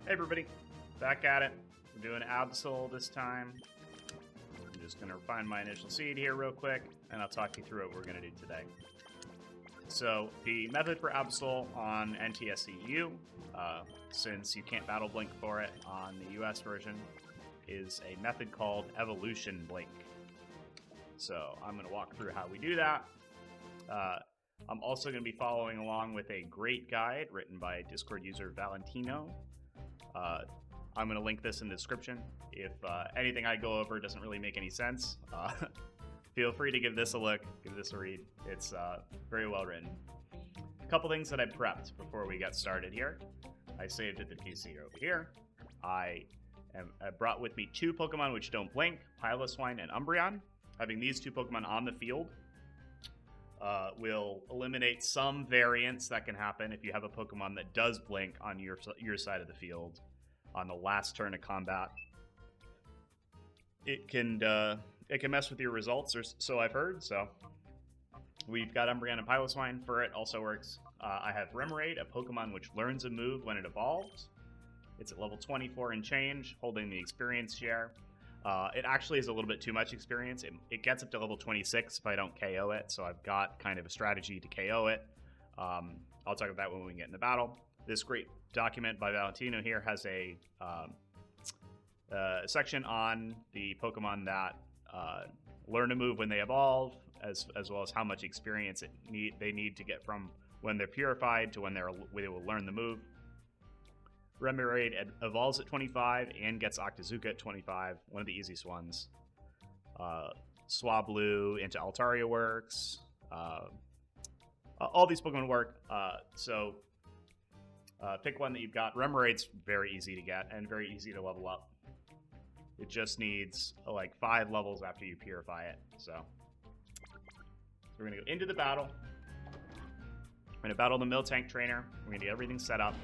Hey everybody, back at it. We're doing Absol this time. I'm just going to find my initial seed here real quick, and I'll talk you through what we're going to do today. So, the method for Absol on NTSCU, since you can't battle blink for it on the US version, is a method called Evolution Blink. So, I'm going to walk through how we do that. I'm also going to be following along with a great guide written by Discord user Valentino. I'm going to link this in the description. If anything I go over doesn't really make any sense, feel free to give this a look, give this a read. It's very well written. A couple things that I prepped before we got started here. I saved at the PC over here. I brought with me two Pokemon which don't blink, Piloswine and Umbreon. Having these two Pokemon on the field will eliminate some variance that can happen if you have a Pokemon that does blink on your side of the field on the last turn of combat. It can mess with your results, or so I've heard. So we've got Umbreon and Piloswine. For it also works. I have Remoraid, a Pokemon which learns a move when it evolves. It's at level 24 and change, holding the experience share. It actually is a little bit too much experience. It gets up to level 26 if I don't KO it, so I've got kind of a strategy to KO it. I'll talk about that when we get in the battle. This great document by Valentino here has a section on the Pokemon that learn a move when they evolve, as well as how much experience they need to get from when they're purified to when they will learn the move. Remoraid evolves at 25 and gets Octazooka at 25, one of the easiest ones. Swablu into Altaria works. All these Pokemon work, so pick one that you've got. Remoraid's very easy to get and very easy to level up. It just needs like 5 levels after you purify it. So we're going to go into the battle. We're going to battle the Miltank trainer. We're going to get everything set up.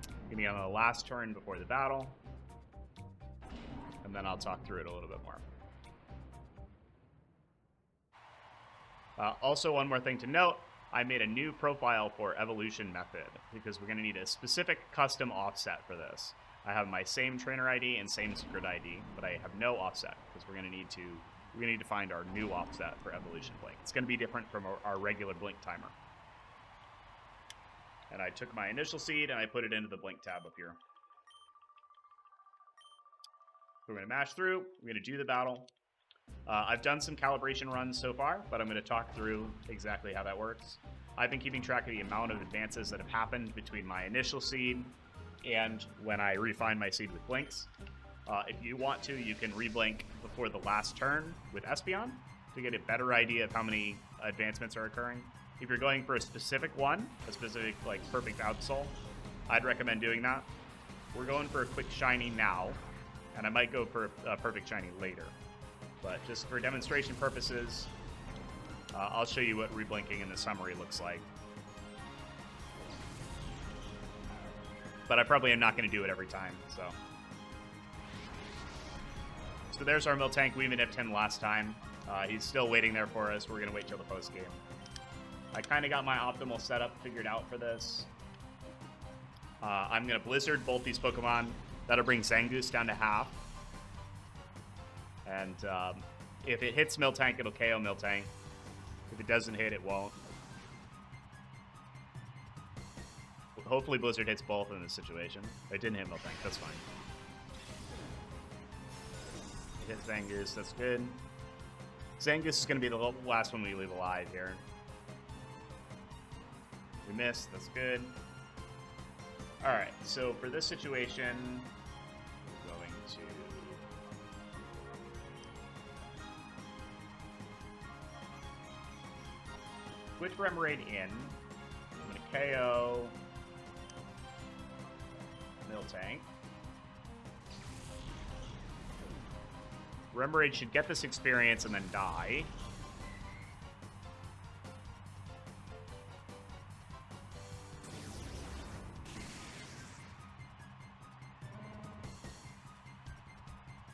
We're going to get on the last turn before the battle. And then I'll talk through it a little bit more. Also, one more thing to note. I made a new profile for Evolution Method because we're going to need a specific custom offset for this. I have my same trainer ID and same secret ID, but I have no offset because we're going to need to find our new offset for Evolution Blink. It's going to be different from our regular blink timer. And I took my initial seed and I put it into the blink tab up here. We're going to mash through. We're going to do the battle. I've done some calibration runs so far, but I'm going to talk through exactly how that works. I've been keeping track of the amount of advances that have happened between my initial seed and when I refine my seed with blinks. If you want to, you can reblink before the last turn with Espeon to get a better idea of how many advancements are occurring. If you're going for a specific one, a specific like perfect Absol, I'd recommend doing that. We're going for a quick shiny now, and I might go for a perfect shiny later. But just for demonstration purposes, I'll show you what reblinking in the summary looks like. But I probably am not going to do it every time, so. So there's our Miltank. We even nipped him last time. He's still waiting there for us. We're going to wait till the post game. I kind of got my optimal setup figured out for this. I'm going to Blizzard both these Pokemon. That'll bring Zangoose down to half. And if it hits Miltank, it'll KO Miltank. If it doesn't hit, it won't. Hopefully Blizzard hits both in this situation. It didn't hit Miltank, that's fine. It hit Zangoose, that's good. Zangoose is going to be the last one we leave alive here. We missed, that's good. Alright, so for this situation, we're going to... switch Remoraid in. I'm going to KO Miltank. Remoraid should get this experience and then die.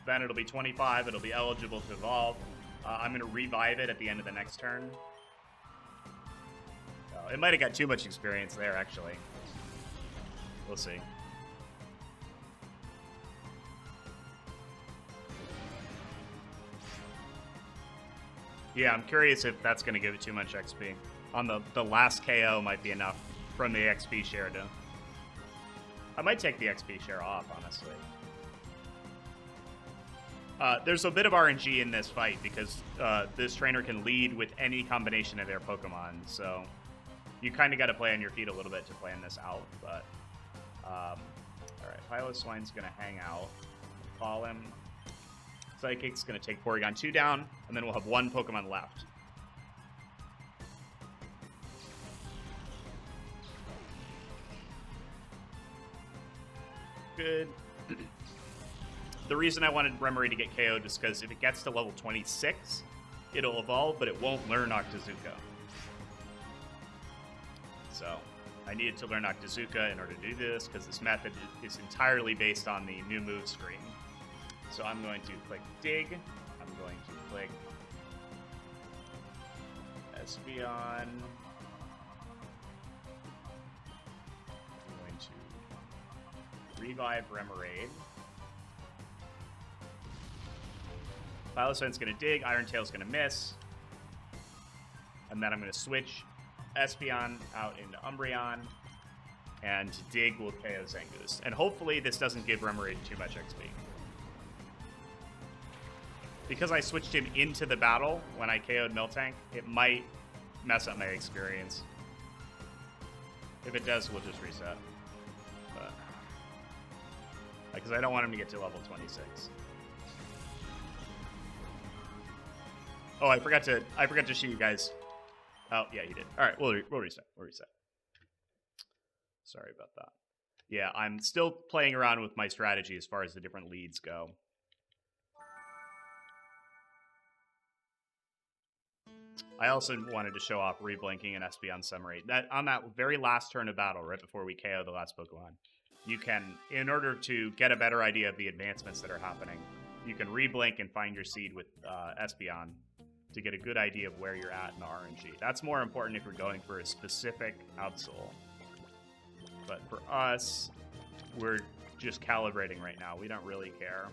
Then it'll be 25, it'll be eligible to evolve. I'm going to revive it at the end of the next turn. It might have got too much experience there, actually. We'll see. Yeah, I'm curious if that's going to give it too much XP. On the last KO might be enough from the XP share to... I might take the XP share off, honestly. There's a bit of RNG in this fight because this trainer can lead with any combination of their Pokemon, so you kind of got to play on your feet a little bit to plan this out, but... Alright, Piloswine's going to hang out. Call him. Psychic's going to take Porygon 2 down, and then we'll have one Pokemon left. Good. The reason I wanted Remoraid to get KO'd is because if it gets to level 26, it'll evolve, but it won't learn Octazooka. So, I needed to learn Octazooka in order to do this, because this method is entirely based on the new move screen. So I'm going to click Dig. I'm going to click Espeon. I'm going to revive Remoraid. Piloswine's going to dig. Iron Tail's going to miss. And then I'm going to switch Espeon out into Umbreon. And Dig will KO Zangoose. And hopefully this doesn't give Remoraid too much XP. Because I switched him into the battle when I KO'd Miltank, it might mess up my experience. If it does, we'll just reset. Because I don't want him to get to level 26. Oh, I forgot to show you guys. Oh, yeah, he did. All right, we'll reset. We'll reset. Sorry about that. Yeah, I'm still playing around with my strategy as far as the different leads go. I also wanted to show off reblinking and Espeon Summary. That on that very last turn of battle, right before we KO the last Pokemon, you can, in order to get a better idea of the advancements that are happening, you can reblink and find your seed with Espeon to get a good idea of where you're at in the RNG. That's more important if you're going for a specific Absol. But for us, we're just calibrating right now. We don't really care.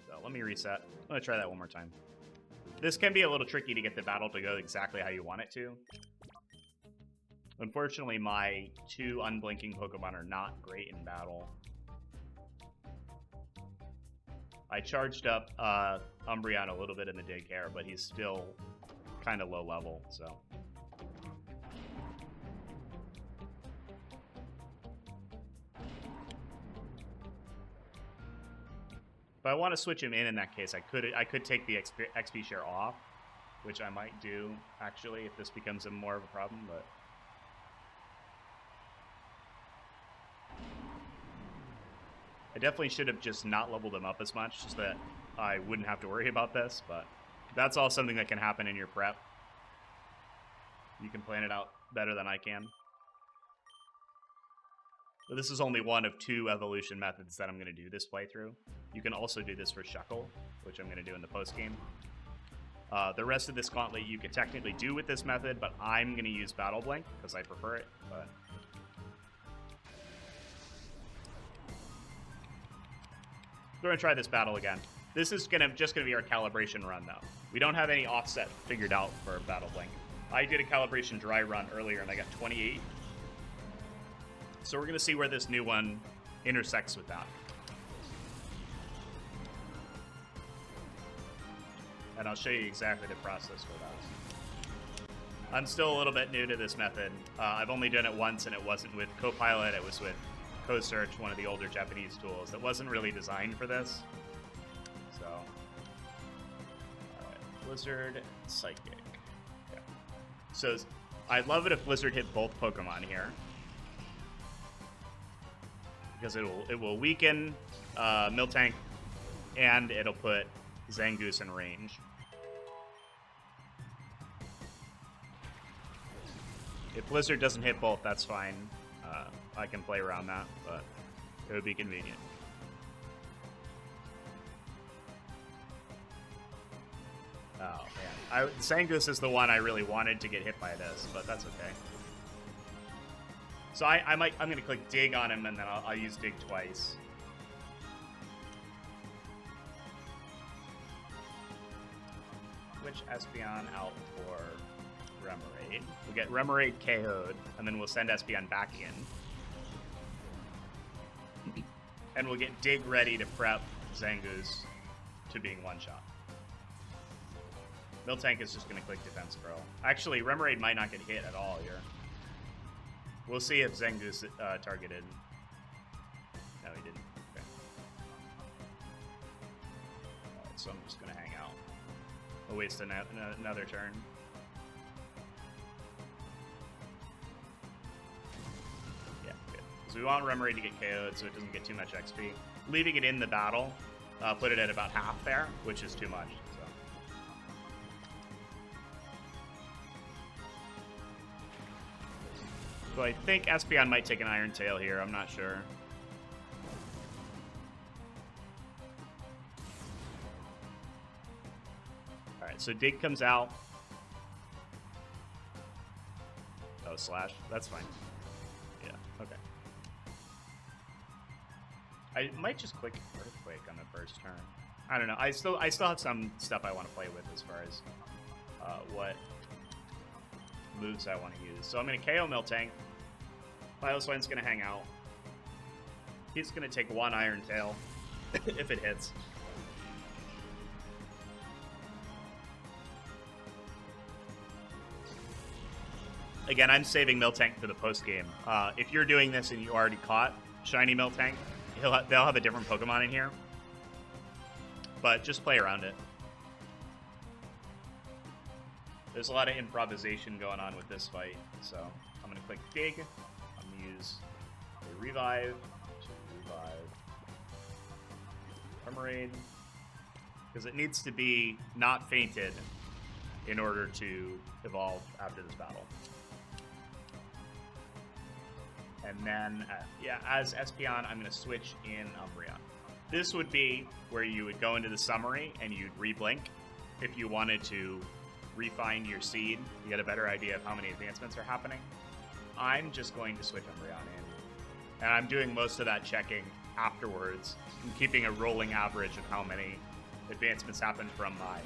So let me reset. I'm going to try that one more time. This can be a little tricky to get the battle to go exactly how you want it to. Unfortunately, my two unblinking Pokemon are not great in battle. I charged up Umbreon a little bit in the dig air, but he's still kind of low level, so... If I want to switch him in that case, I could take the XP share off, which I might do, actually, if this becomes more of a problem, but... I definitely should have just not leveled him up as much, so that I wouldn't have to worry about this, but that's all something that can happen in your prep. You can plan it out better than I can. But this is only one of two evolution methods that I'm going to do this playthrough. You can also do this for Shuckle, which I'm going to do in the postgame. The rest of this gauntlet you could technically do with this method, but I'm going to use Battle Blink because I prefer it. But we're going to try this battle again. This is just going to be our calibration run, though. We don't have any offset figured out for Battle Blink. I did a calibration dry run earlier, and I got 28. So we're going to see where this new one intersects with that. And I'll show you exactly the process for that. I'm still a little bit new to this method. I've only done it once, and it wasn't with Copilot. It was with CoSearch, one of the older Japanese tools that wasn't really designed for this. So, Blizzard, Psychic. Yeah. So, I'd love it if Blizzard hit both Pokemon here. Because it will weaken Miltank, and it'll put Zangoose in range. If Blizzard doesn't hit both, that's fine. I can play around that, but it would be convenient. Oh, man. Zangoose is the one I really wanted to get hit by this, but that's okay. So I'm going to click Dig on him, and then I'll use Dig twice. switch Espeon out for Remoraid. We'll get Remoraid KO'd, and then we'll send Espeon back in. And we'll get Dig ready to prep Zangoose to being one-shot. Miltank is just going to click Defense Curl. Actually, Remoraid might not get hit at all here. We'll see if Zangoose targeted. No, he didn't. Okay. So I'm just going to hang out. We'll waste another turn. Yeah, good. So we want Remoraid to get KO'd so it doesn't get too much XP. Leaving it in the battle, put it at about half there, which is too much. So I think Espeon might take an Iron Tail here. I'm not sure. All right, so Dig comes out. Oh, Slash. That's fine. Yeah, okay. I might just click Earthquake on the first turn. I don't know. I still have some stuff I want to play with as far as what moves I want to use. So I'm going to KO Miltank. Piloswine's going to hang out. He's going to take one Iron Tail if it hits. Again, I'm saving Miltank for the post game. If you're doing this and you already caught Shiny Miltank, they'll have a different Pokemon in here. But just play around it. There's a lot of improvisation going on with this fight, so I'm going to click Dig. I'm going to use a Revive to revive Remoraid, because it needs to be not fainted in order to evolve after this battle. And then, yeah, as Espeon, I'm going to switch in Umbreon. This would be where you would go into the summary and you'd re-blink if you wanted to refine your seed, you get a better idea of how many advancements are happening. I'm just going to switch Umbreon in. And I'm doing most of that checking afterwards and keeping a rolling average of how many advancements happen from my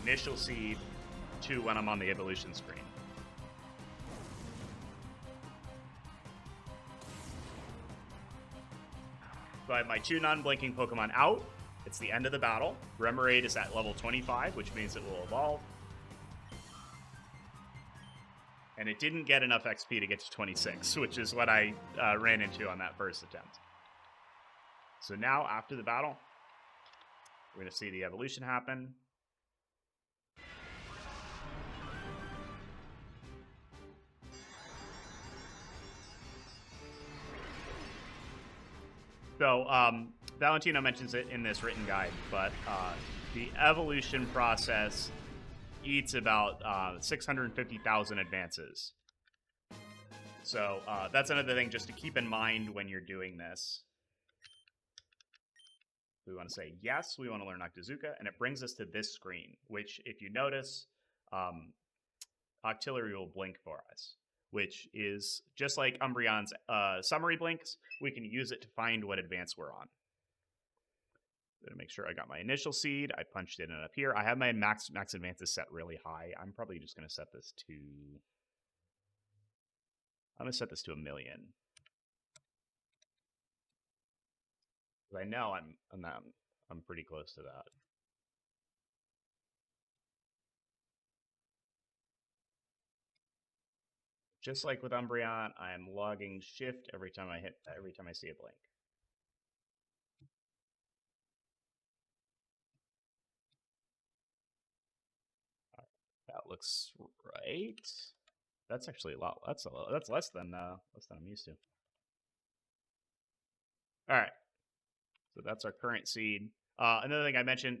initial seed to when I'm on the evolution screen. So I have my 2 non-blinking Pokemon out. It's the end of the battle. Remoraid is at level 25, which means it will evolve. And it didn't get enough XP to get to 26, which is what I ran into on that first attempt. So now, after the battle, we're going to see the evolution happen. So, Valentino mentions it in this written guide, but the evolution process eats about 650,000 advances. So that's another thing just to keep in mind when you're doing this. We want to say yes, we want to learn Octazooka, and it brings us to this screen, which, if you notice, Octillery will blink for us, which is just like Umbreon's summary blinks. We can use it to find what advance we're on. To make sure I got my initial seed, I punched it in up here. I have my max advances set really high. I'm probably just going to set this to... I'm going to set this to 1 million. I know I'm pretty close to that. Just like with Umbreon, I am logging shift every time I see a blink. That looks right. That's actually a lot. That's less than I'm used to. All right. So that's our current seed. Another thing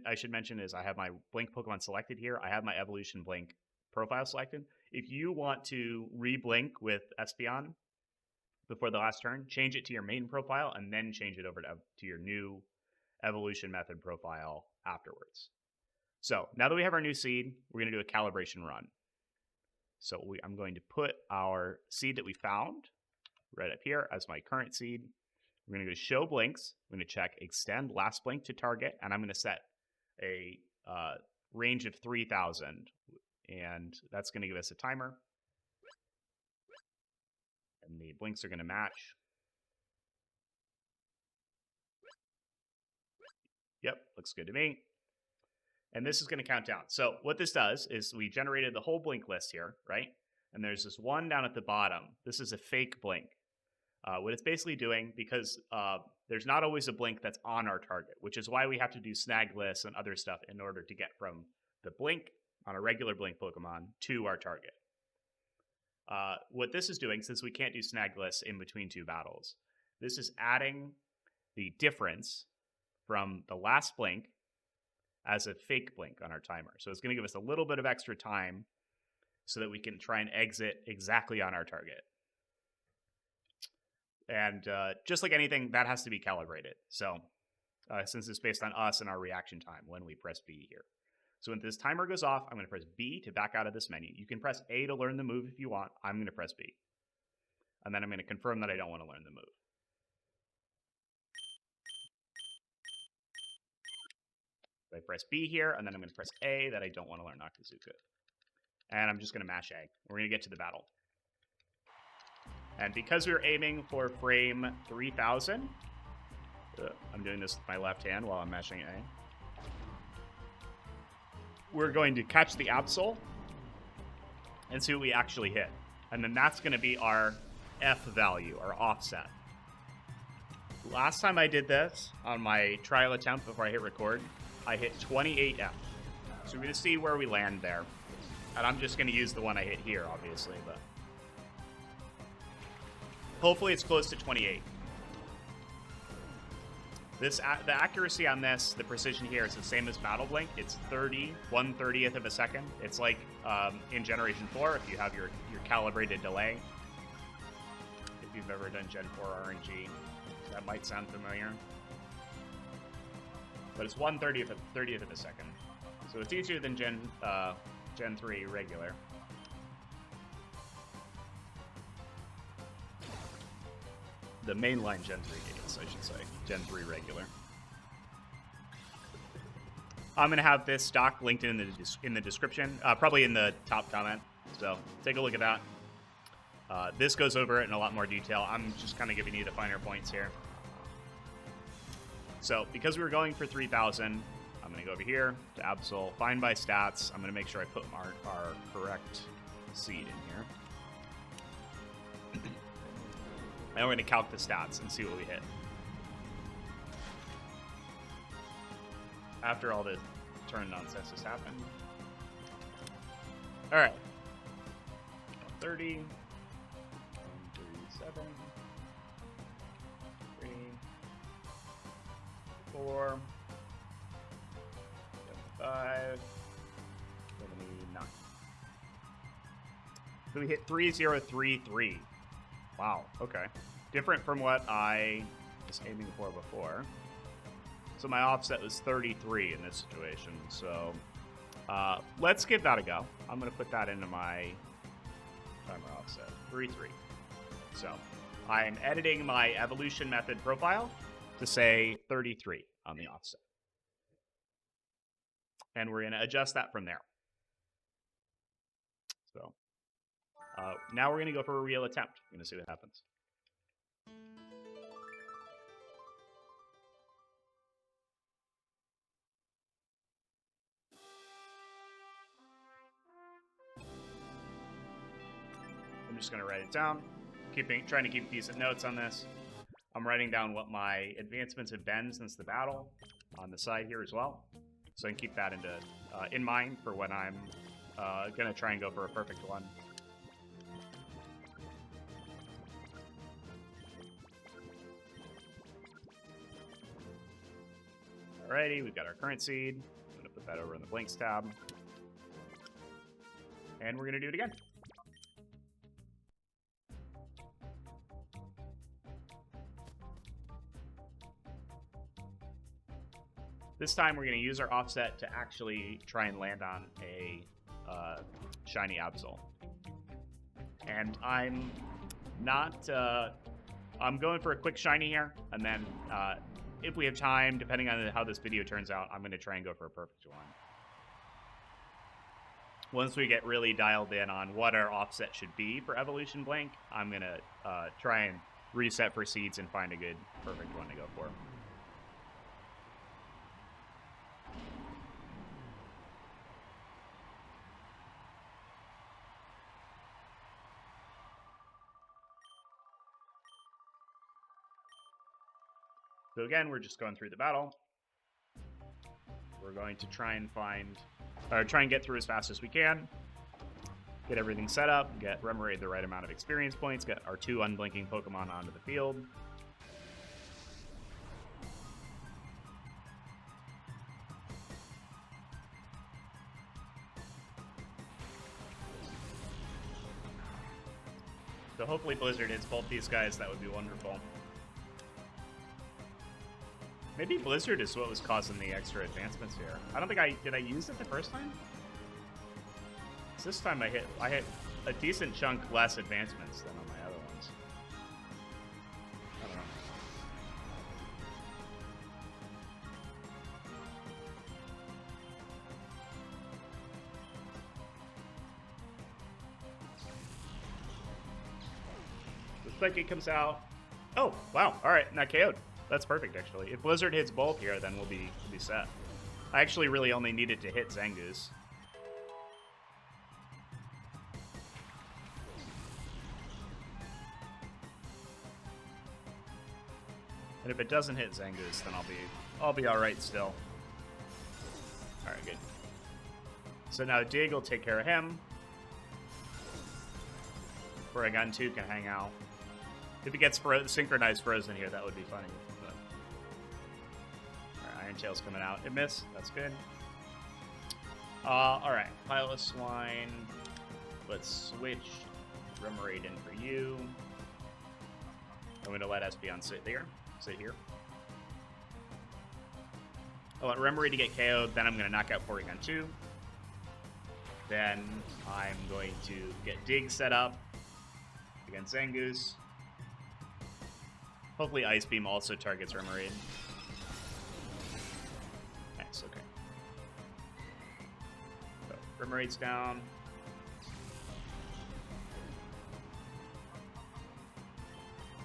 I should mention is I have my blink Pokemon selected here. I have my evolution blink profile selected. If you want to re-blink with Espeon before the last turn, change it to your main profile and then change it over to your new evolution method profile afterwards. So now that we have our new seed, we're going to do a calibration run. So I'm going to put our seed that we found right up here as my current seed. We're going to go to show blinks. I'm going to check extend last blink to target, and I'm going to set a range of 3,000. And that's going to give us a timer. And the blinks are going to match. Yep, looks good to me. And this is going to count down. So what this does is we generated the whole blink list here, right? And there's this one down at the bottom. This is a fake blink. What it's basically doing, because there's not always a blink that's on our target, which is why we have to do snag lists and other stuff in order to get from the blink on a regular blink Pokemon to our target. What this is doing, since we can't do snag lists in between two battles, this is adding the difference from the last blink as a fake blink on our timer. So it's going to give us a little bit of extra time so that we can try and exit exactly on our target. And just like anything, that has to be calibrated. So since it's based on us and our reaction time when we press B here. So when this timer goes off, I'm going to press B to back out of this menu. You can press A to learn the move if you want. I'm going to press B. And then I'm going to confirm that I don't want to learn the move. So I press B here, and then I'm going to press A that I don't want to learn Noctizuka. And I'm just going to mash A. We're going to get to the battle. And because we were aiming for frame 3000, I'm doing this with my left hand while I'm mashing A. We're going to catch the Absol and see what we actually hit. And then that's going to be our F value, our offset. Last time I did this on my trial attempt before I hit record, I hit 28 F. So we're going to see where we land there. And I'm just going to use the one I hit here, obviously, but hopefully it's close to 28. The accuracy on this, the precision here is the same as Battle Blink. It's 1/30th of a second. It's like in Generation 4, if you have your calibrated delay. If you've ever done Gen 4 RNG, that might sound familiar. But it's 1/30th of a second. So it's easier than Gen 3 regular. The mainline Gen 3 games, I should say. Gen 3 regular. I'm going to have this stock linked in the description, probably in the top comment. So take a look at that. This goes over it in a lot more detail. I'm just kind of giving you the finer points here. So because we were going for 3,000, I'm going to go over here to Absol, find by stats. I'm going to make sure I put our correct seed in here. And we're going to calc the stats and see what we hit. After all the turn nonsense has happened. Alright. 30. 137. 3. 4. 75. 79. So we hit 3033. Wow, okay. Different from what I was aiming for before. So my offset was 33 in this situation. So let's give that a go. I'm going to put that into my timer offset. 33. So I'm editing my evolution method profile to say 33 on the offset. And we're going to adjust that from there. So now we're going to go for a real attempt. We're going to see what happens. I'm just going to write it down. Trying to keep decent notes on this. I'm writing down what my advancements have been since the battle on the side here as well. So I can keep that in mind for when I'm going to try and go for a perfect one. Alrighty, we've got our current seed. I'm going to put that over in the blanks tab. And we're going to do it again. This time we're going to use our offset to actually try and land on a shiny Absol. And I'm not... I'm going for a quick shiny here, and then if we have time, depending on how this video turns out, I'm going to try and go for a perfect one. once we get really dialed in on what our offset should be for evolution blank, I'm going to try and reset for seeds and find a good, perfect one to go for. So again, we're just going through the battle. We're going to try and get through as fast as we can. Get everything set up, get Remoraid the right amount of experience points, get our 2 unblinking Pokemon onto the field. So hopefully Blizzard hits both these guys, that would be wonderful. Maybe Blizzard is what was causing the extra advancements here. I don't think did I use it the first time? This time I hit a decent chunk less advancements than on my other ones. I don't know. Looks like it comes out. Oh, wow. All right, not KO'd. That's perfect, actually. If Blizzard hits both here, then we'll be set. I actually really only needed to hit Zangoose. And if it doesn't hit Zangoose, then I'll be all right still. All right, good. So now Dig will take care of him. Porygon 2 can hang out. If he gets synchronized frozen here, that would be funny. But... All right, Iron Tail's coming out. It missed. That's good. All right, Piloswine. Let's switch Remoraid in for you. I'm going to let Espeon sit here. I want Remoraid to get KO'd, then I'm going to knock out Porygon 2. Then I'm going to get Dig set up against Zangoose. Hopefully Ice Beam also targets Remoraid. Nice, okay. So, Remoraid's down.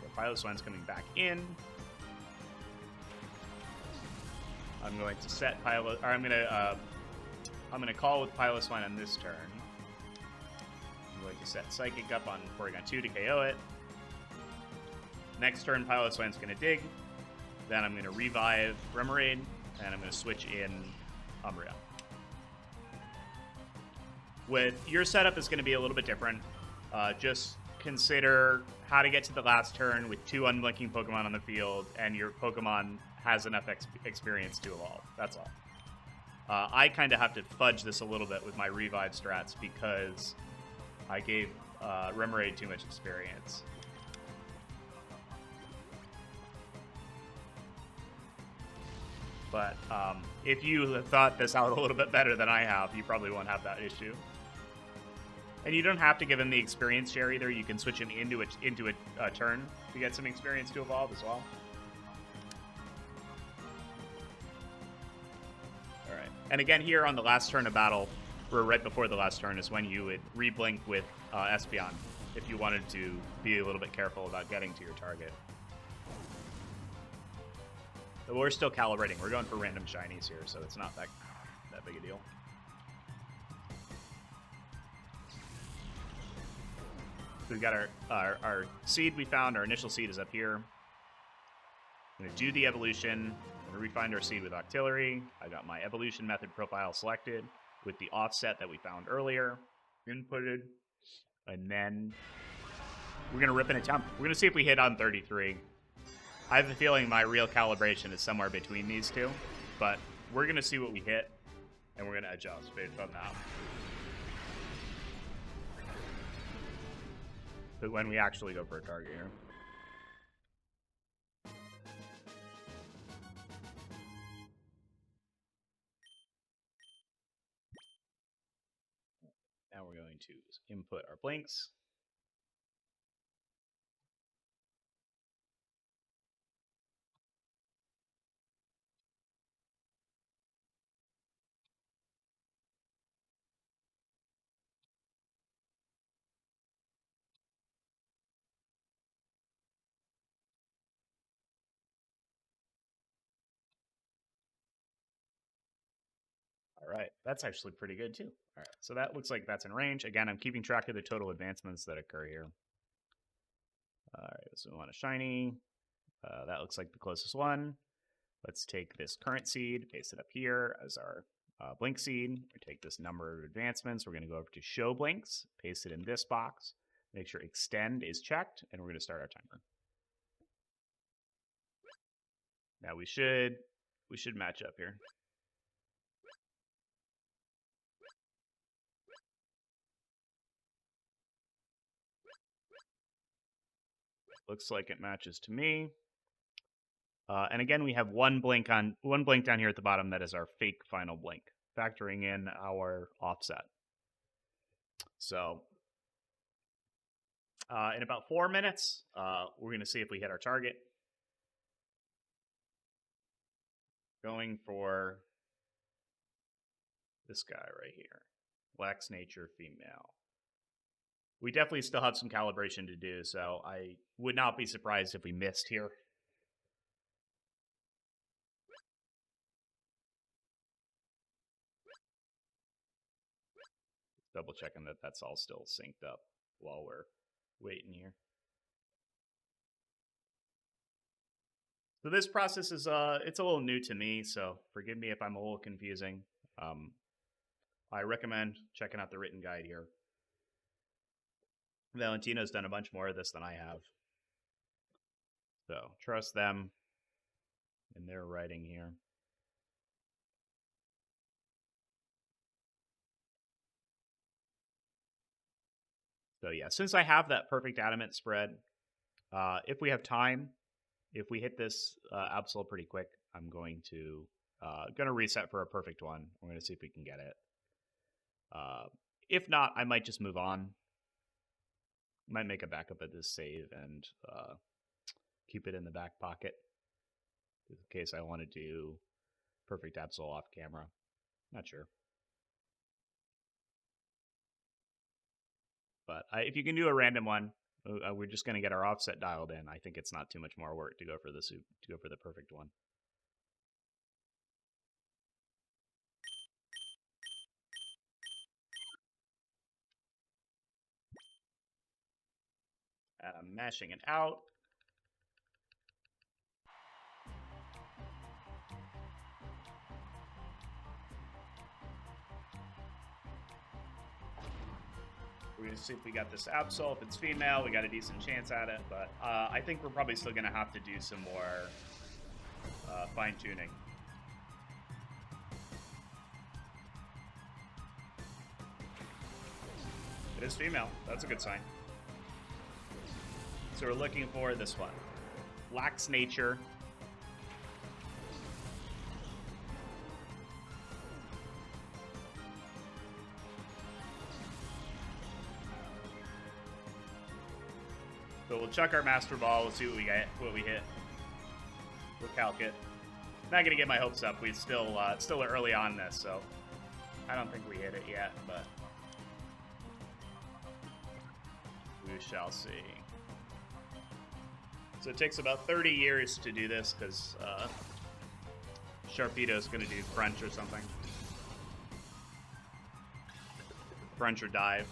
The Piloswine's coming back in. I'm going to set I'm gonna call with Piloswine on this turn. I'm going to set Psychic up on Porygon 2 to KO it. Next turn, Piloswine's gonna dig. Then I'm gonna revive Remoraid, and I'm gonna switch in Umbreon. With your setup is gonna be a little bit different. Just consider how to get to the last turn with 2 unblinking Pokemon on the field, and your Pokemon has enough experience to evolve. That's all. I kind of have to fudge this a little bit with my revive strats because I gave Remoraid too much experience. But if you have thought this out a little bit better than I have, you probably won't have that issue. And you don't have to give him the experience share either. You can switch him into a turn to get some experience to evolve as well. Alright. And again, here on the last turn of battle, or right before the last turn, is when you would re-blink with Espeon if you wanted to be a little bit careful about getting to your target. But we're still calibrating. We're going for random shinies here, so it's not that big a deal. So we've got our seed we found. Our initial seed is up here. I'm going to do the evolution. I'm going to refind our seed with Octillery. I got my evolution method profile selected with the offset that we found earlier inputted. And then we're going to rip an attempt. We're going to see if we hit on 33. I have a feeling my real calibration is somewhere between these two, but we're going to see what we hit, and we're going to adjust based on that. But when we actually go for a target here. Now we're going to input our blinks. right, that's actually pretty good too. All right, so that looks like that's in range. Again, I'm keeping track of the total advancements that occur here. All right, so we want a shiny. That looks like the closest one. Let's take this current seed, paste it up here as our blink seed. We take this number of advancements. We're going to go over to show blinks, paste it in this box, make sure extend is checked, and we're going to start our timer. Now we should match up here. Looks like it matches to me. And again, we have one blink down here at the bottom that is our fake final blink, factoring in our offset. So in about 4 minutes, we're going to see if we hit our target. Going for this guy right here, Wax Nature Female. We definitely still have some calibration to do, so I would not be surprised if we missed here. Double checking that that's all still synced up while we're waiting here. So this process is it's a little new to me, so forgive me if I'm a little confusing. I recommend checking out the written guide here. Valentino's done a bunch more of this than I have. So trust them in their writing here. So yeah, since I have that perfect adamant spread, if we have time, if we hit this Absol pretty quick, I'm going to reset for a perfect one. We're going to see if we can get it. If not, I might just move on. Might make a backup of this save and keep it in the back pocket in case I want to do perfect Absol off camera. Not sure. But if you can do a random one, we're just going to get our offset dialed in. I think it's not too much more work to go for the perfect one. And I'm mashing it out. We're going to see if we got this Absol. If it's female, we got a decent chance at it. But I think we're probably still going to have to do some more fine-tuning. It is female. That's a good sign. So we're looking for this one. Wax Nature. So we'll chuck our Master Ball. We'll see what we get, what we hit. We'll calc it. Not gonna get my hopes up. We still early on this, so I don't think we hit it yet, but we shall see. So it takes about 30 years to do this because Sharpedo's gonna do crunch or something. Crunch or dive.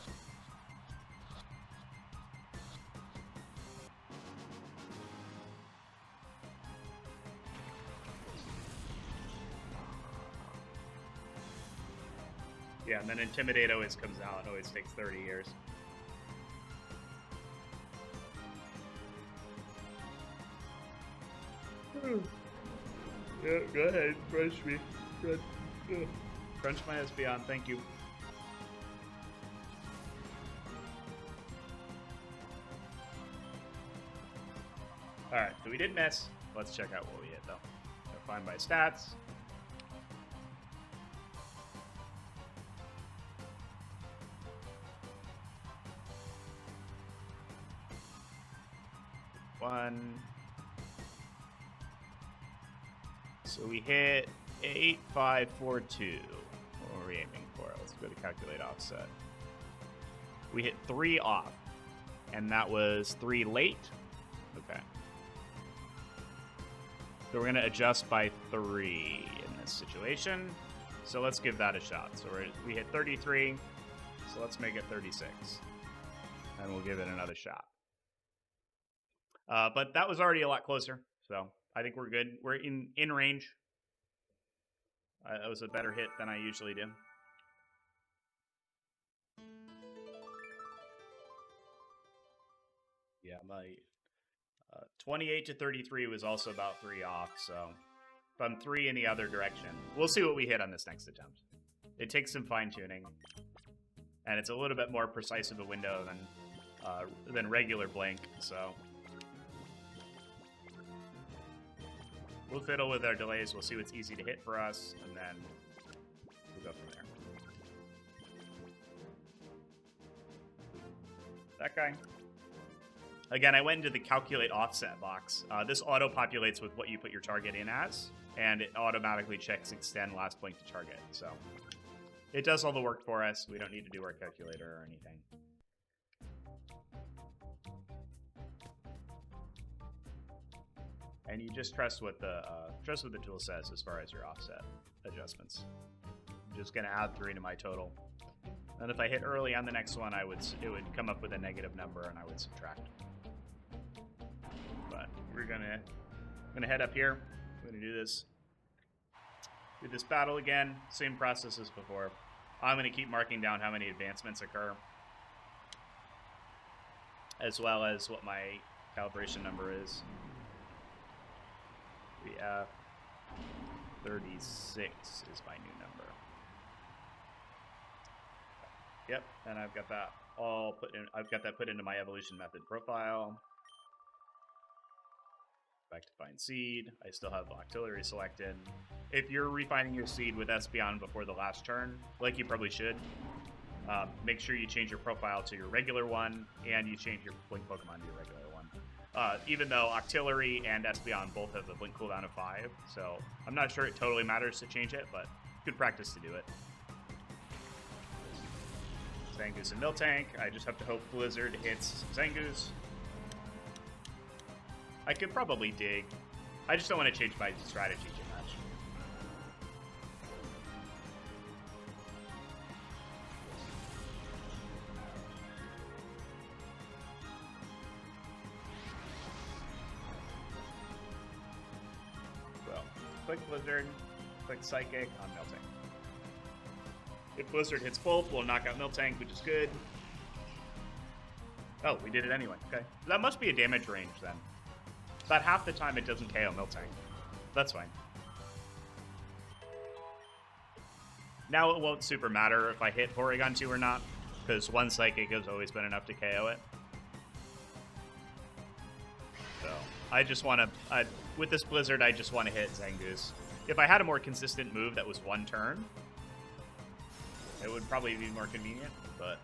Yeah, and then Intimidate always comes out. It always takes 30 years. Yeah, go ahead. Crunch me. Crunch my Espeon, thank you. Alright, so we did miss. Let's check out what we hit, though. Gotta find my stats. So we hit 8542. What were we aiming for? Let's go to calculate offset. We hit 3 off, and that was 3 late. Okay. So we're going to adjust by 3 in this situation. So let's give that a shot. So we hit 33, so let's make it 36. And we'll give it another shot. But that was already a lot closer, so I think we're good. We're in range. That was a better hit than I usually do. Yeah, my 28 to 33 was also about 3 off, so if I'm 3 in the other direction, we'll see what we hit on this next attempt. It takes some fine-tuning, and it's a little bit more precise of a window than regular blink, so we'll fiddle with our delays. We'll see what's easy to hit for us, and then we'll go from there. That guy. Again, I went into the calculate offset box. This auto-populates with what you put your target in as, and it automatically checks extend last blink to target. So it does all the work for us. We don't need to do our calculator or anything. And you just trust what the tool says as far as your offset adjustments. I'm just gonna add 3 to my total. And if I hit early on the next one, it would come up with a negative number, and I would subtract. But we're gonna head up here. We're gonna do this battle again. Same process as before. I'm gonna keep marking down how many advancements occur, as well as what my calibration number is. VF 36 is my new number. Yep, and I've got that all put in. I've got that put into my evolution method profile. Back to find seed. I still have auxiliary selected. If you're refining your seed with Espeon before the last turn, like you probably should, make sure you change your profile to your regular one, and you change your blink Pokemon to your regular one. Even though auxiliary and Espeon both have the blink cooldown of 5, so I'm not sure it totally matters to change it, but good practice to do it. Zangoose and Miltank. I just have to hope Blizzard hits Zangoose. I could probably dig. I just don't want to change my strategy too much. Well, click Blizzard, click Psychic on Miltank. If Blizzard hits both, we'll knock out Miltank, which is good. Oh, we did it anyway. Okay. That must be a damage range then. About half the time it doesn't KO Miltank. That's fine. Now it won't super matter if I hit Porygon 2 or not, because one Psychic has always been enough to KO it. So, I just want to... with this Blizzard, I just want to hit Zangoose. If I had a more consistent move that was one turn, it would probably be more convenient, but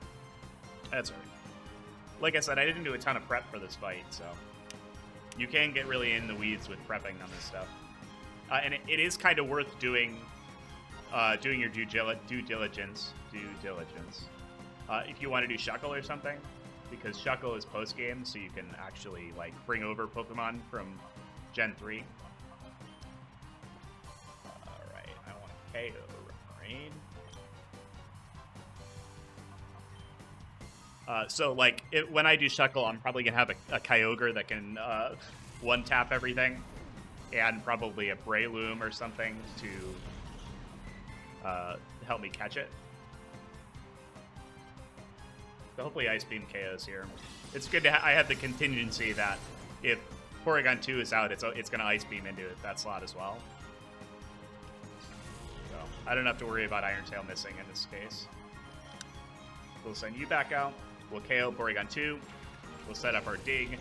that's alright. Like I said, I didn't do a ton of prep for this fight, so you can get really in the weeds with prepping on this stuff. And it is kind of worth doing your due diligence if you want to do Shuckle or something, because Shuckle is post-game, so you can actually like bring over Pokemon from Gen 3. Alright, I want KO Rain. So, like, when I do Shuckle, I'm probably going to have a Kyogre that can one-tap everything, and probably a Breloom or something to help me catch it. So hopefully Ice Beam KOs here. It's good to I have the contingency that if Porygon 2 is out, it's going to Ice Beam into that slot as well. So I don't have to worry about Iron Tail missing in this case. We'll send you back out. We'll KO Porygon 2. We'll set up our dig.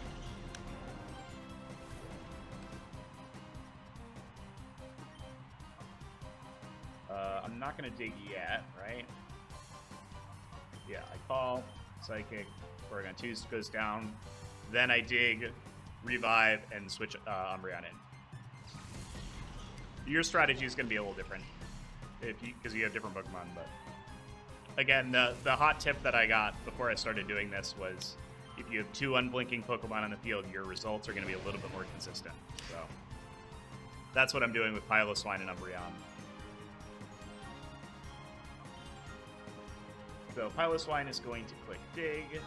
I'm not going to dig yet, right? Yeah, I call, Psychic, Porygon 2 goes down. Then I dig, revive, and switch Umbreon in. Your strategy is going to be a little different because you have different Pokemon, but... Again, the hot tip that I got before I started doing this was if you have 2 unblinking Pokemon on the field, your results are going to be a little bit more consistent. So that's what I'm doing with Piloswine and Umbreon. So Piloswine is going to click dig.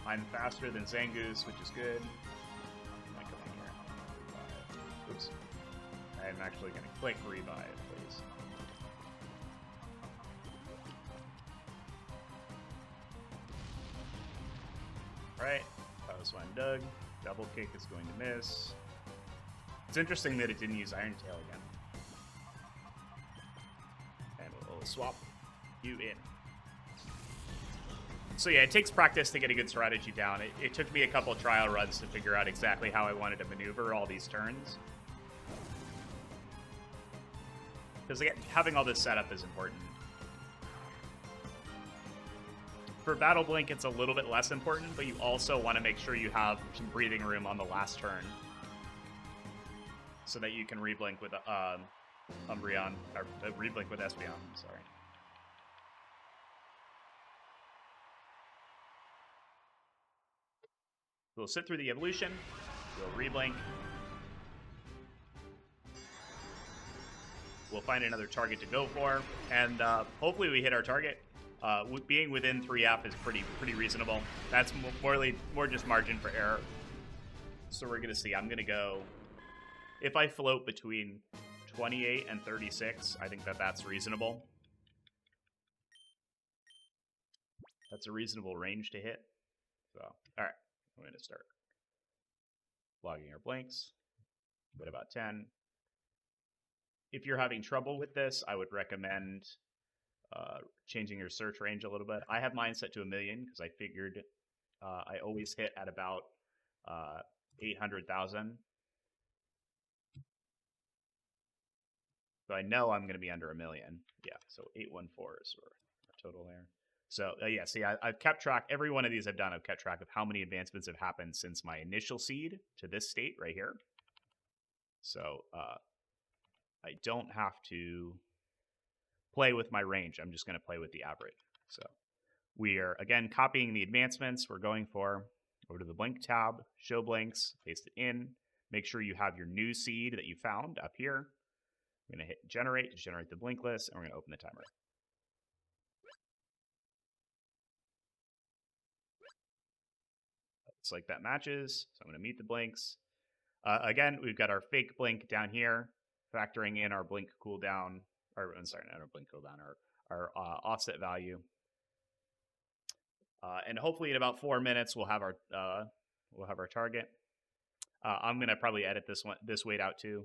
I'm faster than Zangoose, which is good. Come on here. Oops. I'm actually going to click revive, please. Alright, Piloswine dug. Double kick is going to miss. It's interesting that it didn't use Iron Tail again. And we'll swap you in. So yeah, it takes practice to get a good strategy down. It took me a couple trial runs to figure out exactly how I wanted to maneuver all these turns. Because again, having all this setup is important. For Battle Blink, it's a little bit less important, but you also want to make sure you have some breathing room on the last turn. So that you can reblink with Umbreon, or reblink with Espeon, I'm sorry. We'll sit through the evolution, we'll reblink. We'll find another target to go for, and hopefully we hit our target. Being within 3F is pretty reasonable. That's more just margin for error. So we're gonna see. I'm gonna go. If I float between 28 and 36, I think that's reasonable. That's a reasonable range to hit. So, all right, I'm gonna start logging our blinks. What about 10? If you're having trouble with this, I would recommend changing your search range a little bit. I have mine set to 1,000,000 because I figured I always hit at about 800,000. So I know I'm going to be under 1,000,000. Yeah, so 814 is our total there. So yeah, see, I've kept track. Every one of these I've done, I've kept track of how many advancements have happened since my initial seed to this state right here. So I don't have to play with my range. I'm just going to play with the average. So we are, again, copying the advancements we're going for. Over to the Blink tab, show blinks, paste it in. Make sure you have your new seed that you found up here. We're going to hit generate to generate the blink list, and we're going to open the timer. Looks like that matches, so I'm going to meet the blinks. Again, we've got our fake blink down here, factoring in our blink cooldown, or I'm sorry, not our blink cooldown, our offset value. And hopefully in about 4 minutes we'll have our target. I'm gonna probably edit this wait out too,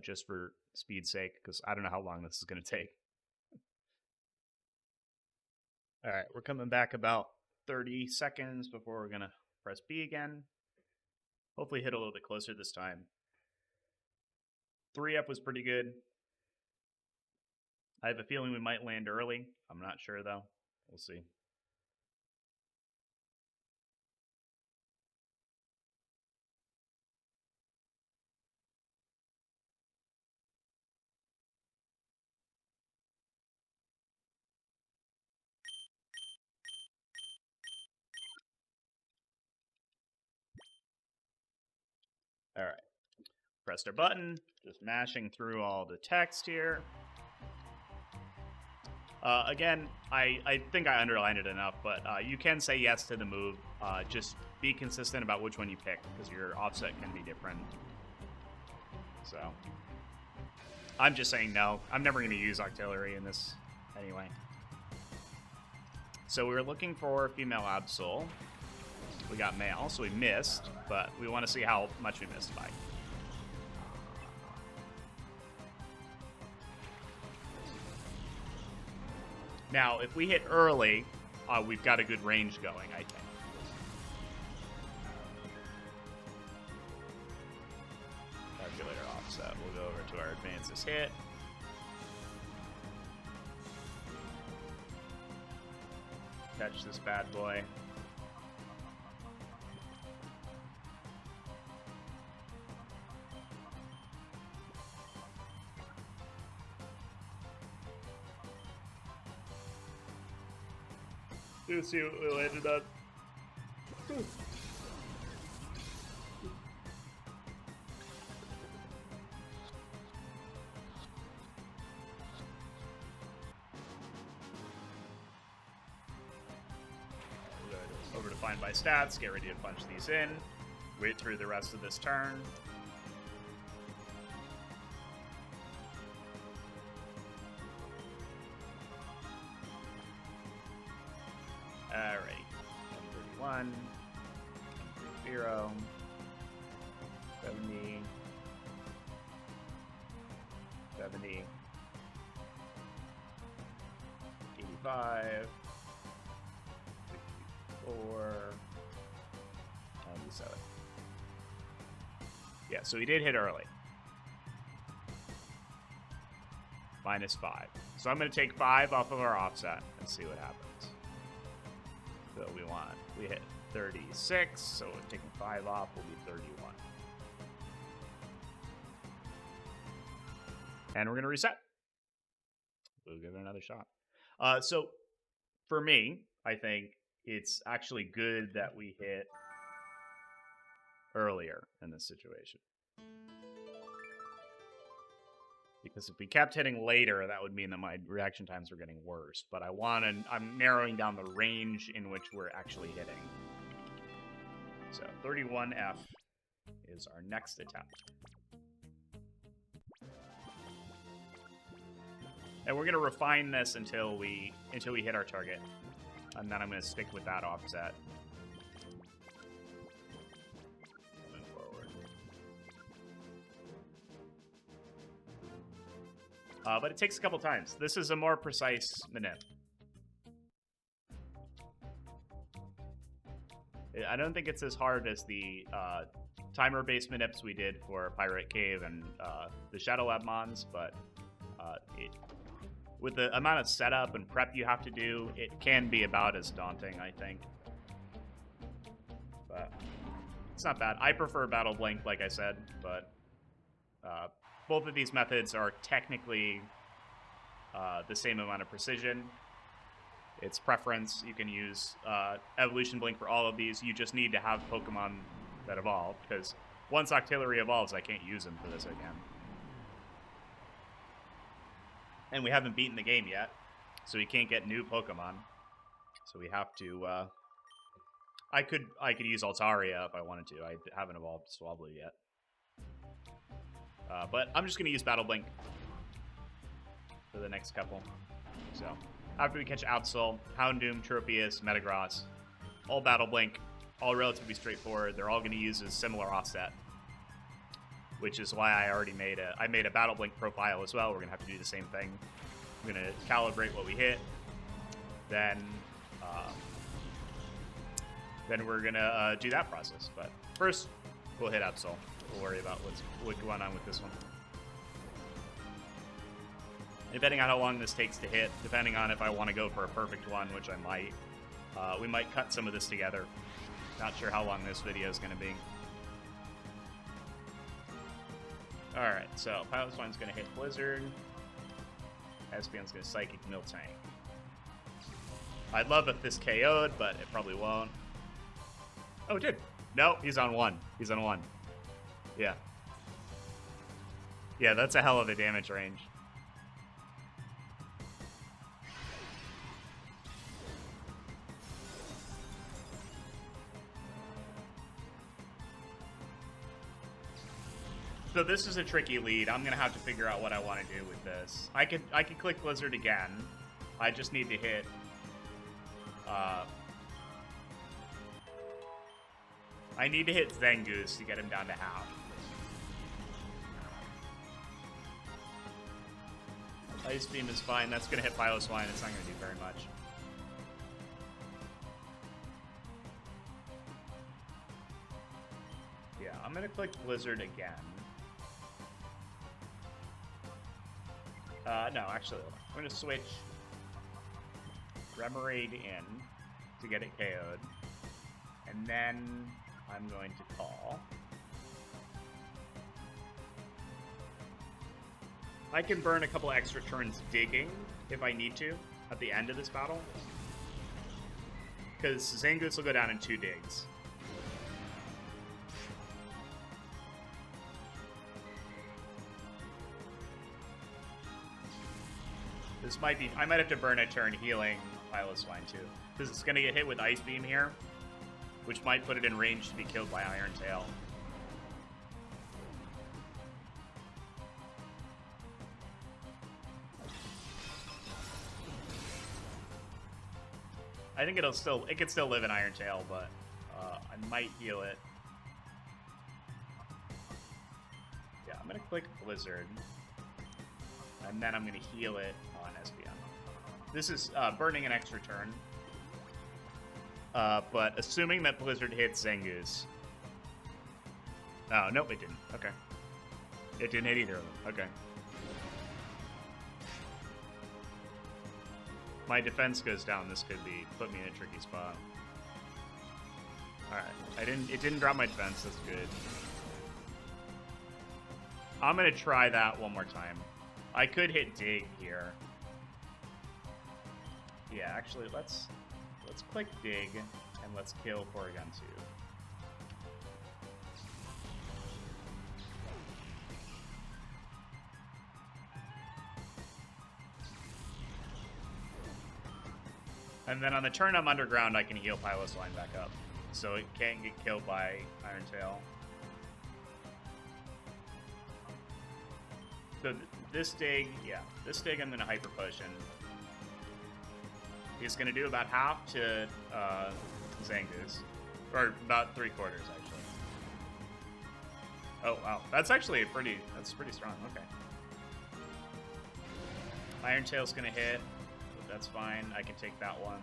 just for speed's sake, because I don't know how long this is gonna take. All right, we're coming back about 30 seconds before we're gonna press B again. Hopefully hit a little bit closer this time. 3F was pretty good. I have a feeling we might land early. I'm not sure though. We'll see. All right, pressed our button, just mashing through all the text here. Again, I think I underlined it enough, but you can say yes to the move. Just be consistent about which one you pick, because your offset can be different. So, I'm just saying no. I'm never going to use Octillery in this anyway. So we were looking for female Absol. We got male, so we missed, but we want to see how much we missed by. Now, if we hit early, we've got a good range going, I think. Calculator offset. We'll go over to our advances hit. Catch this bad boy. Let's see what we landed on. defined by stats. Get ready to punch these in. Wait through the rest of this turn. Alright. 131. 130. 70. 70. 85. 64. 97. Yeah, so he did hit early. -5. So I'm going to take 5 off of our offset and see what happens. So we hit 36, so taking 5 off will be 31. And we're going to reset. We'll give it another shot. So for me, I think it's actually good that we hit earlier in this situation. Because if we kept hitting later, that would mean that my reaction times were getting worse. But I'm narrowing down the range in which we're actually hitting. So 31F is our next attempt. And we're going to refine this until we hit our target. And then I'm going to stick with that offset. Moving forward. But it takes a couple times. This is a more precise manip. I don't think it's as hard as the timer-based manips we did for Pirate Cave and the Shadow Lab mons, but with the amount of setup and prep you have to do, it can be about as daunting, I think. But it's not bad. I prefer Battle Blink, like I said, but both of these methods are technically the same amount of precision. It's preference. You can use Evolution Blink for all of these. You just need to have Pokemon that evolve, because once Octillery evolves, I can't use him for this again. And we haven't beaten the game yet, so we can't get new Pokemon. So we have to... I could use Altaria if I wanted to. I haven't evolved Swablu yet. But I'm just going to use Battle Blink for the next couple. So, after we catch Absol, Houndoom, Tropius, Metagross, all Battle Blink, all relatively straightforward. They're all going to use a similar offset, which is why I already made a Battle Blink profile as well. We're going to have to do the same thing. We're going to calibrate what we hit. Then we're going to do that process. But first, we'll hit Absol. We'll worry about what's going on with this one. Depending on how long this takes to hit, depending on if I want to go for a perfect one, which I might, we might cut some of this together. Not sure how long this video is going to be. Alright, so Pilot Swine's going to hit Blizzard. Espeon's going to Psychic Miltank. I'd love if this KO'd, but it probably won't. Oh, it did. No, he's on 1. He's on 1. Yeah. Yeah, that's a hell of a damage range. So this is a tricky lead. I'm gonna have to figure out what I want to do with this. I could click Blizzard again. I just need to hit I need to hit Zangoose to get him down to half. Ice Beam is fine. That's gonna hit Piloswine. It's not gonna do very much. Yeah, I'm gonna click Blizzard again. No, actually, I'm going to switch Remoraid in to get it KO'd. And then I'm going to call. I can burn a couple extra turns digging if I need to at the end of this battle. Because Zangoose will go down in 2 digs. This might be... I might have to burn a turn healing Piloswine too. Because it's going to get hit with Ice Beam here. which might put it in range to be killed by Iron Tail. I think it could still live in Iron Tail, but I might heal it. Yeah, I'm gonna click Blizzard, and then I'm gonna heal it on SPM. This is burning an extra turn, but assuming that Blizzard hits Zangoose. Oh, nope, it didn't. Okay. It didn't hit either of them. Okay. My defense goes down. This could put me in a tricky spot. Alright. It didn't drop my defense. That's good. I'm gonna try that one more time. I could hit dig here. Yeah, actually, let's click dig and let's kill Porygon 2. And then on the turn I'm underground, I can heal Piloswine back up. So it can't get killed by Iron Tail. So this dig, yeah, this dig I'm going to Hyper Push, and he's going to do about half to Zangoose. Or about 3/4, actually. Oh, wow. That's actually that's pretty strong. Okay. Iron Tail's going to hit. That's fine. I can take that one.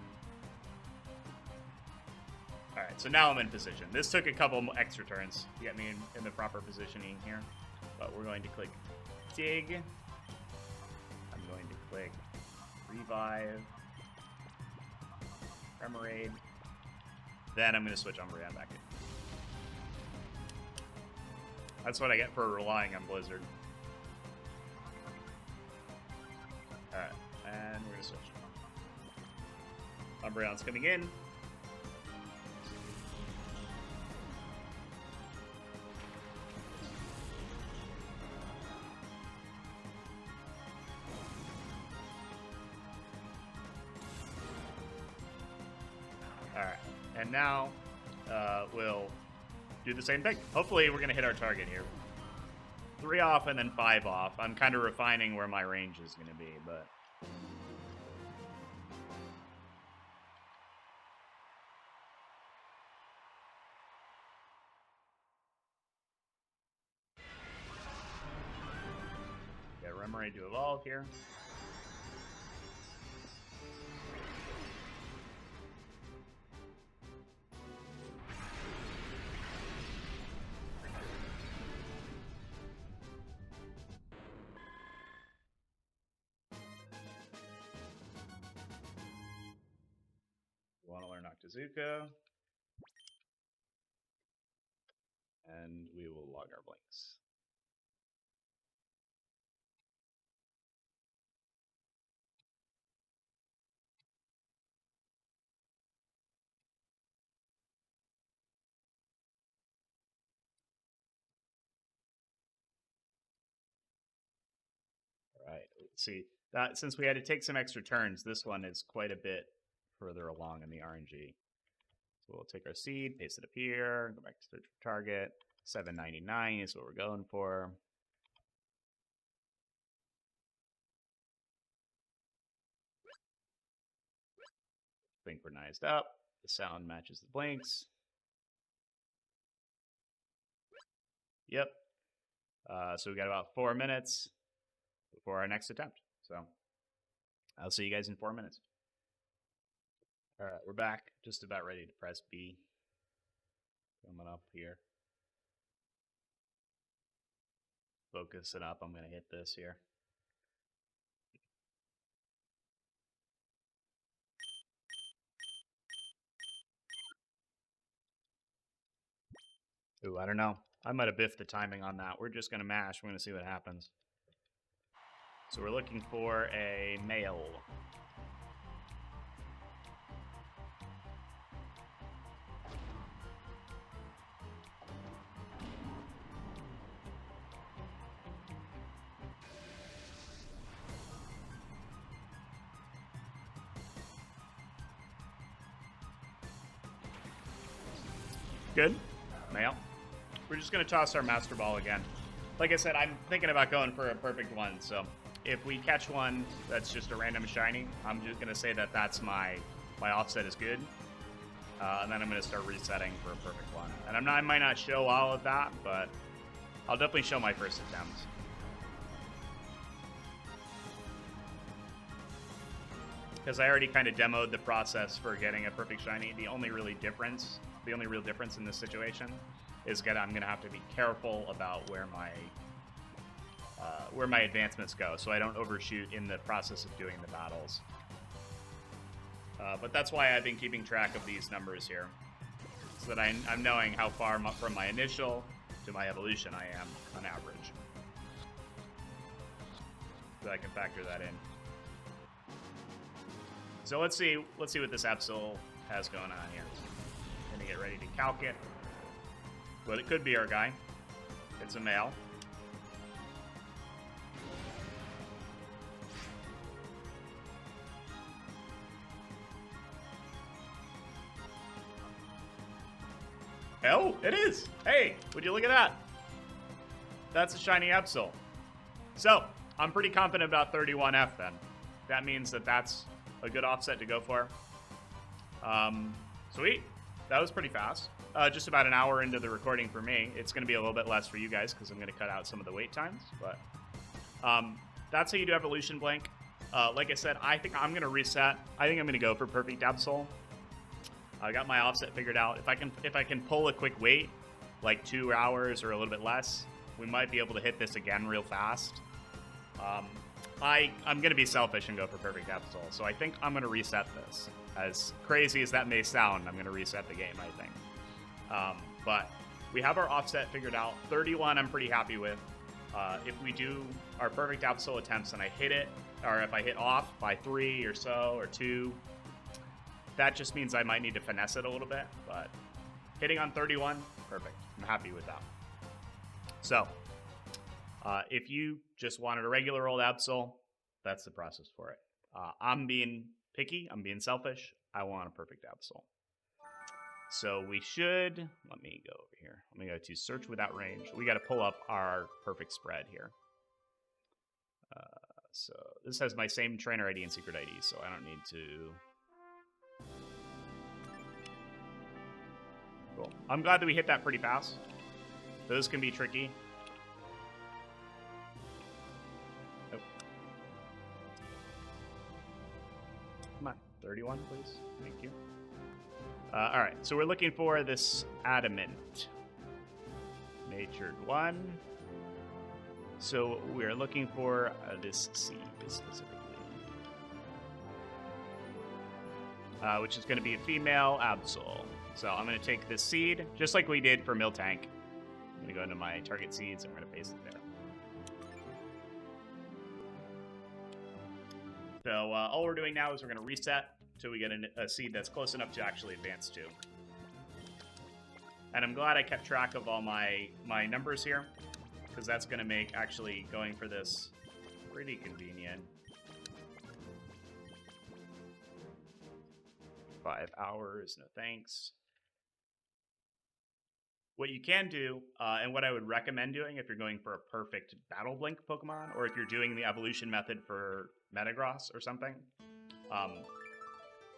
Alright, so now I'm in position. This took a couple extra turns to get me in the proper positioning here. But we're going to click dig. I'm going to click revive. Remoraid. Then I'm going to switch Umbreon back in. That's what I get for relying on Blizzard. Alright, and we're going to switch. Umbreon's coming in. Alright, and now we'll do the same thing. Hopefully we're going to hit our target here. 3 off and then 5 off. I'm kind of refining where my range is going to be, but... Remoraid to evolve here. We want to learn Octazooka. And we will log our blinks. All right, let's see. That since we had to take some extra turns, this one is quite a bit further along in the RNG. So we'll take our seed, paste it up here, go back to search for target. 799 is what we're going for. Synchronized up. The sound matches the blinks. Yep. So we got about 4 minutes before our next attempt. So I'll see you guys in 4 minutes. All right, we're back. Just about ready to press B. Coming up here. Focus it up. I'm going to hit this here. Ooh, I don't know. I might have biffed the timing on that. We're just going to mash. We're going to see what happens. So we're looking for a male. Good. Mail. We're just going to toss our Master Ball again. Like I said, I'm thinking about going for a perfect one, so if we catch one that's just a random shiny, I'm just going to say that that's my offset is good. And then I'm going to start resetting for a perfect one. And I might not show all of that, but I'll definitely show my first attempt. Because I already kind of demoed the process for getting a perfect shiny. The only real difference in this situation is that I'm going to have to be careful about where my advancements go, so I don't overshoot in the process of doing the battles. But that's why I've been keeping track of these numbers here, so that I'm knowing how far from my initial to my evolution I am on average, so I can factor that in. So let's see what this Absol has going on here. Gonna get ready to calc it, but it could be our guy. It's a male. Oh, it is! Hey, would you look at that? That's a shiny Absol. So, I'm pretty confident about 31F then. That means that that's a good offset to go for. Sweet. That was pretty fast. Just about an hour into the recording for me. It's going to be a little bit less for you guys because I'm going to cut out some of the wait times. But that's how you do Evolution Blank. Like I said, I think I'm going to reset. I think I'm going to go for Perfect Absol. I got my offset figured out. If I can pull a quick wait, like 2 hours or a little bit less, we might be able to hit this again real fast. I'm going to be selfish and go for Perfect Absol, so I think I'm going to reset this. As crazy as that may sound, I'm going to reset the game, I think. But we have our offset figured out. 31 I'm pretty happy with. If we do our Perfect Absol attempts and I hit it, or if I hit off by 3 or so, or 2, that just means I might need to finesse it a little bit, but hitting on 31, perfect. I'm happy with that. So, if you just wanted a regular old Absol, that's the process for it. I'm being picky. I'm being selfish. I want a perfect Absol. So we should, let me go over here. Let me go to search without range. We got to pull up our perfect spread here. So this has my same trainer ID and secret ID, so I don't need to. Cool. I'm glad that we hit that pretty fast. Those can be tricky. Oh. Come on, 31, please. Thank you. All right, so we're looking for this adamant. Natured 1. So we're looking for this seed specifically. Which is going to be a female Absol. So I'm going to take this seed, just like we did for Miltank. I'm going to go into my target seeds, and we're going to paste it there. So all we're doing now is we're going to reset until we get a seed that's close enough to actually advance to. And I'm glad I kept track of all my numbers here, because that's going to make actually going for this pretty convenient. 5 hours, no thanks. What you can do, and what I would recommend doing if you're going for a perfect Battle Blink Pokemon, or if you're doing the evolution method for Metagross or something,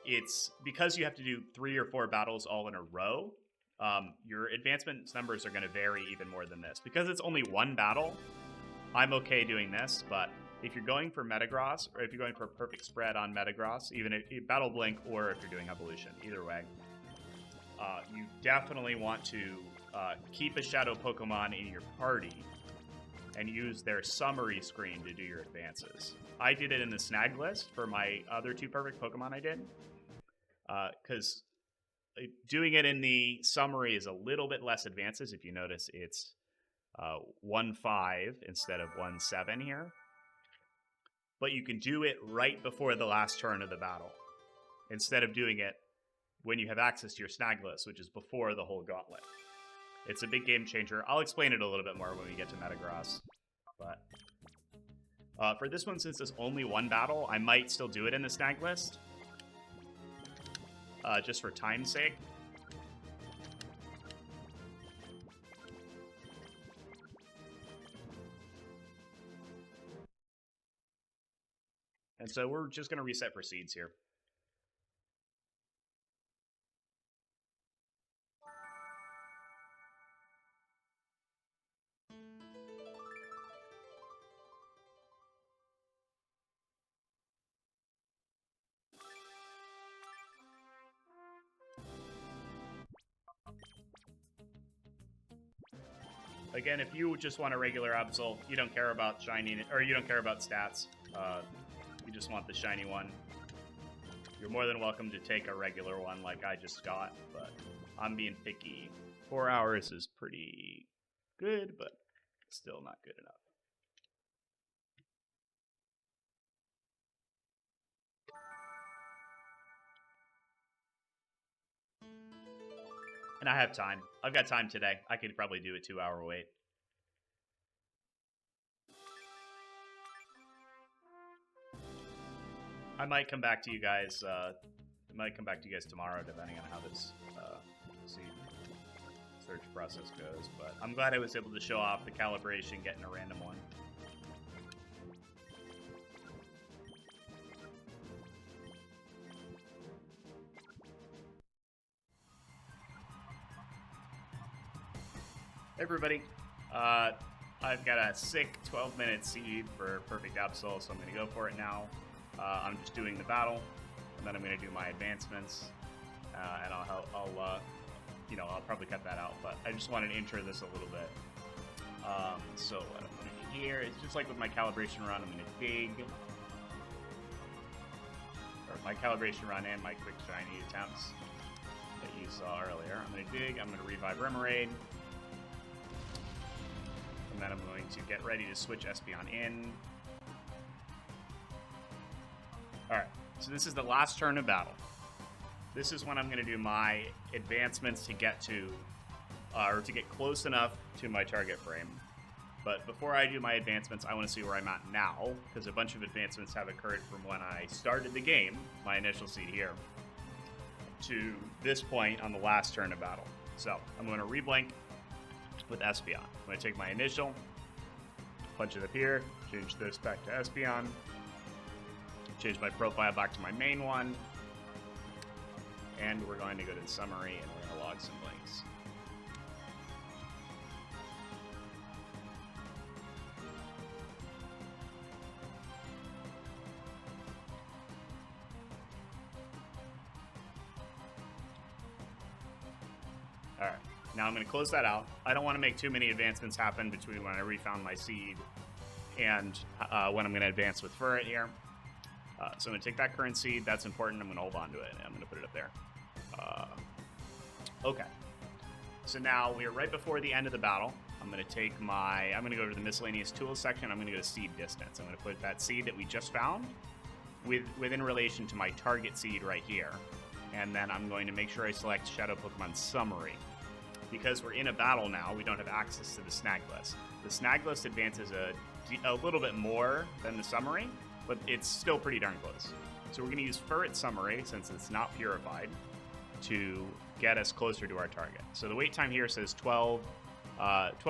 it's because you have to do 3 or 4 battles all in a row, your advancement numbers are going to vary even more than this. Because it's only 1 battle, I'm okay doing this, but if you're going for Metagross, or if you're going for a perfect spread on Metagross, even if you Battle Blink, or if you're doing evolution, either way, you definitely want to keep a Shadow Pokemon in your party and use their summary screen to do your advances. I did it in the snag list for my other 2 perfect Pokemon I did, because doing it in the summary is a little bit less advances. If you notice, it's 1-5 instead of 1-7 here. But you can do it right before the last turn of the battle, instead of doing it when you have access to your snag list, which is before the whole gauntlet. It's a big game changer. I'll explain it a little bit more when we get to Metagross. But for this one, since it's only 1 battle, I might still do it in the snag list, just for time's sake. And so we're just going to reset for seeds here. Again, if you just want a regular Absol, you don't care about shiny, or you don't care about stats, you just want the shiny one, you're more than welcome to take a regular one like I just got, but I'm being picky. 4 hours is pretty good, but still not good enough. And I have time. I've got time today. I could probably do a 2-hour wait. I might come back to you guys. Tomorrow, depending on how this search process goes. But I'm glad I was able to show off the calibration, getting a random one. Hey everybody, I've got a sick 12-minute seed for Perfect Absol, so I'm going to go for it now. I'm just doing the battle, and then I'm going to do my advancements, and I'll probably cut that out, but I just wanted to intro this a little bit. So what I'm going to do here is just like with my calibration run, I'm going to dig, or my calibration run and my quick shiny attempts that you saw earlier. I'm going to dig, I'm going to revive Remoraid, and then I'm going to get ready to switch Espeon in. Alright, so this is the last turn of battle. This is when I'm going to do my advancements to get to, or to get close enough to my target frame. But before I do my advancements, I want to see where I'm at now, because a bunch of advancements have occurred from when I started the game, my initial seed here, to this point on the last turn of battle. So, I'm going to reblink with Espeon. I'm going to take my initial, punch it up here, change this back to Espeon, change my profile back to my main one, and we're going to go to the summary and we're going to log some blinks. Alright, now I'm going to close that out. I don't want to make too many advancements happen between when I refound my seed and when I'm going to advance with Furret here. So I'm going to take that current seed. That's important. I'm going to hold on to it, and I'm going to put it up there. Okay. So now we are right before the end of the battle. I'm going to go to the miscellaneous tools section. I'm going to go to seed distance. I'm going to put that seed that we just found within relation to my target seed right here. And then I'm going to make sure I select Shadow Pokemon Summary. Because we're in a battle now, we don't have access to the snag list. The snag list advances a little bit more than the summary, but it's still pretty darn close. So we're going to use Furret Summary, since it's not purified, to get us closer to our target. So the wait time here says 12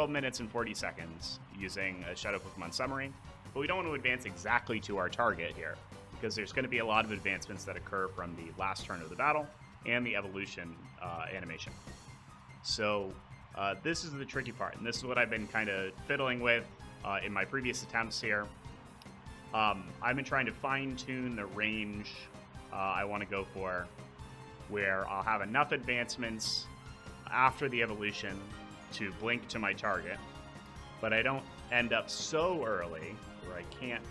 minutes and 40 seconds using a Shadow Pokemon Summary, but we don't want to advance exactly to our target here, because there's going to be a lot of advancements that occur from the last turn of the battle and the evolution animation. So this is the tricky part, and this is what I've been kind of fiddling with in my previous attempts here. I've been trying to fine-tune the range I want to go for, where I'll have enough advancements after the evolution to blink to my target, but I don't end up so early where I can't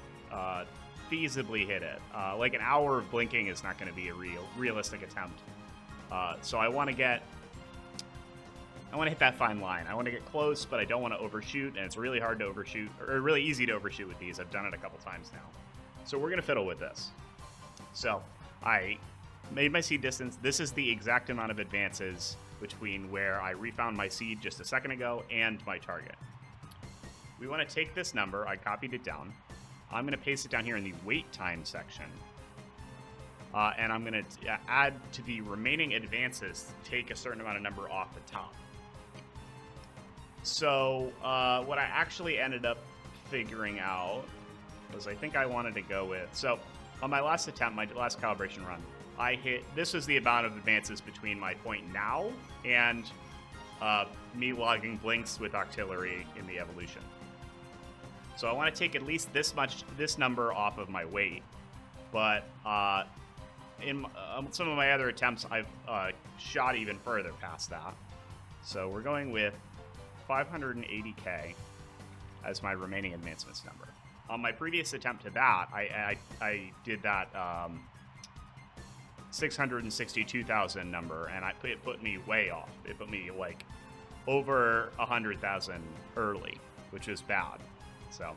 feasibly hit it. Like an hour of blinking is not going to be a realistic attempt. So I want to hit that fine line. I want to get close, but I don't want to overshoot, and it's really hard to overshoot, or really easy to overshoot with these. I've done it a couple times now. So we're going to fiddle with this. So I made my seed distance. This is the exact amount of advances between where I refound my seed just a second ago and my target. We want to take this number. I copied it down. I'm going to paste it down here in the wait time section. And I'm going to add to the remaining advances, take a certain amount of number off the top. So what I actually ended up figuring out was I think I wanted to go with... So on my last attempt, my last calibration run, I hit, this was the amount of advances between my point now and me logging blinks with artillery in the evolution. So I want to take at least this number off of my weight, but in some of my other attempts, I've shot even further past that. So we're going with 580k as my remaining advancements number. On my previous attempt to that, I did that 662,000 number, and it put me way off. It put me like over 100,000 early, which is bad. So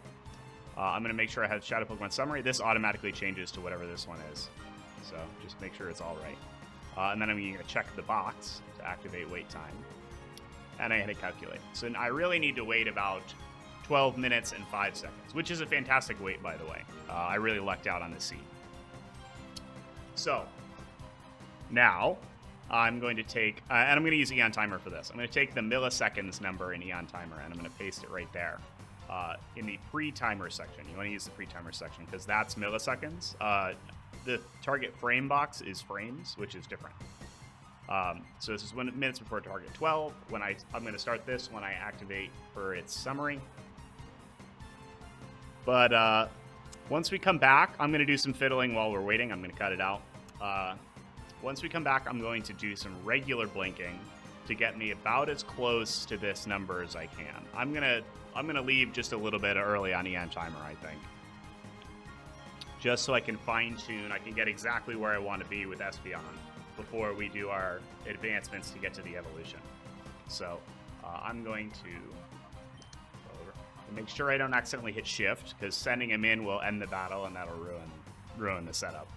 I'm going to make sure I have Shadow Pokemon Summary. This automatically changes to whatever this one is. So just make sure it's all right. And then I'm going to check the box to activate wait time. And I hit calculate. So I really need to wait about 12 minutes and 5 seconds, which is a fantastic wait, by the way. I really lucked out on this seed. So now I'm going to take, and I'm going to use Eon Timer for this. I'm going to take the milliseconds number in Eon Timer, and I'm going to paste it right there in the pre-timer section. You want to use the pre-timer section because that's milliseconds. The target frame box is frames, which is different. So this is 1 minutes before target 12. When I'm going to start this when I activate for its summary. But once we come back, I'm going to do some fiddling while we're waiting. I'm going to cut it out. Once we come back, I'm going to do some regular blinking to get me about as close to this number as I can. I'm gonna leave just a little bit early on Eon Timer, I think, just so I can fine tune. I can get exactly where I want to be with Espeon before we do our advancements to get to the evolution. So I'm going to make sure I don't accidentally hit shift, because sending him in will end the battle and that'll ruin the setup.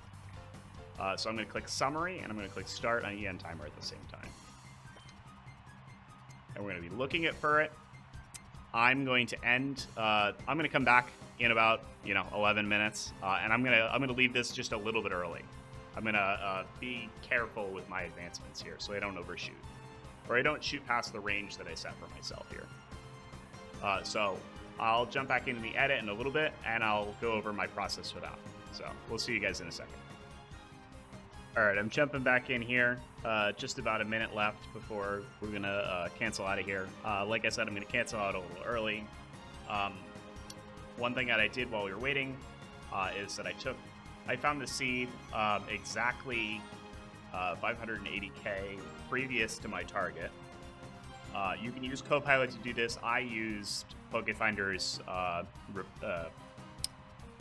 So I'm going to click summary and I'm going to click start on Eon Timer at the same time. And we're going to be looking for it. I'm going to end. I'm going to come back in about 11 minutes, and I'm gonna leave this just a little bit early. I'm gonna be careful with my advancements here, so I don't overshoot, or I don't shoot past the range that I set for myself here. So I'll jump back into the edit in a little bit, and I'll go over my process for that. So we'll see you guys in a second. All right, I'm jumping back in here. Just about a minute left before we're gonna cancel out of here. Like I said, I'm gonna cancel out a little early. One thing that I did while we were waiting is that I found the seed exactly 580k previous to my target. You can use Copilot to do this. I used PokeFinder's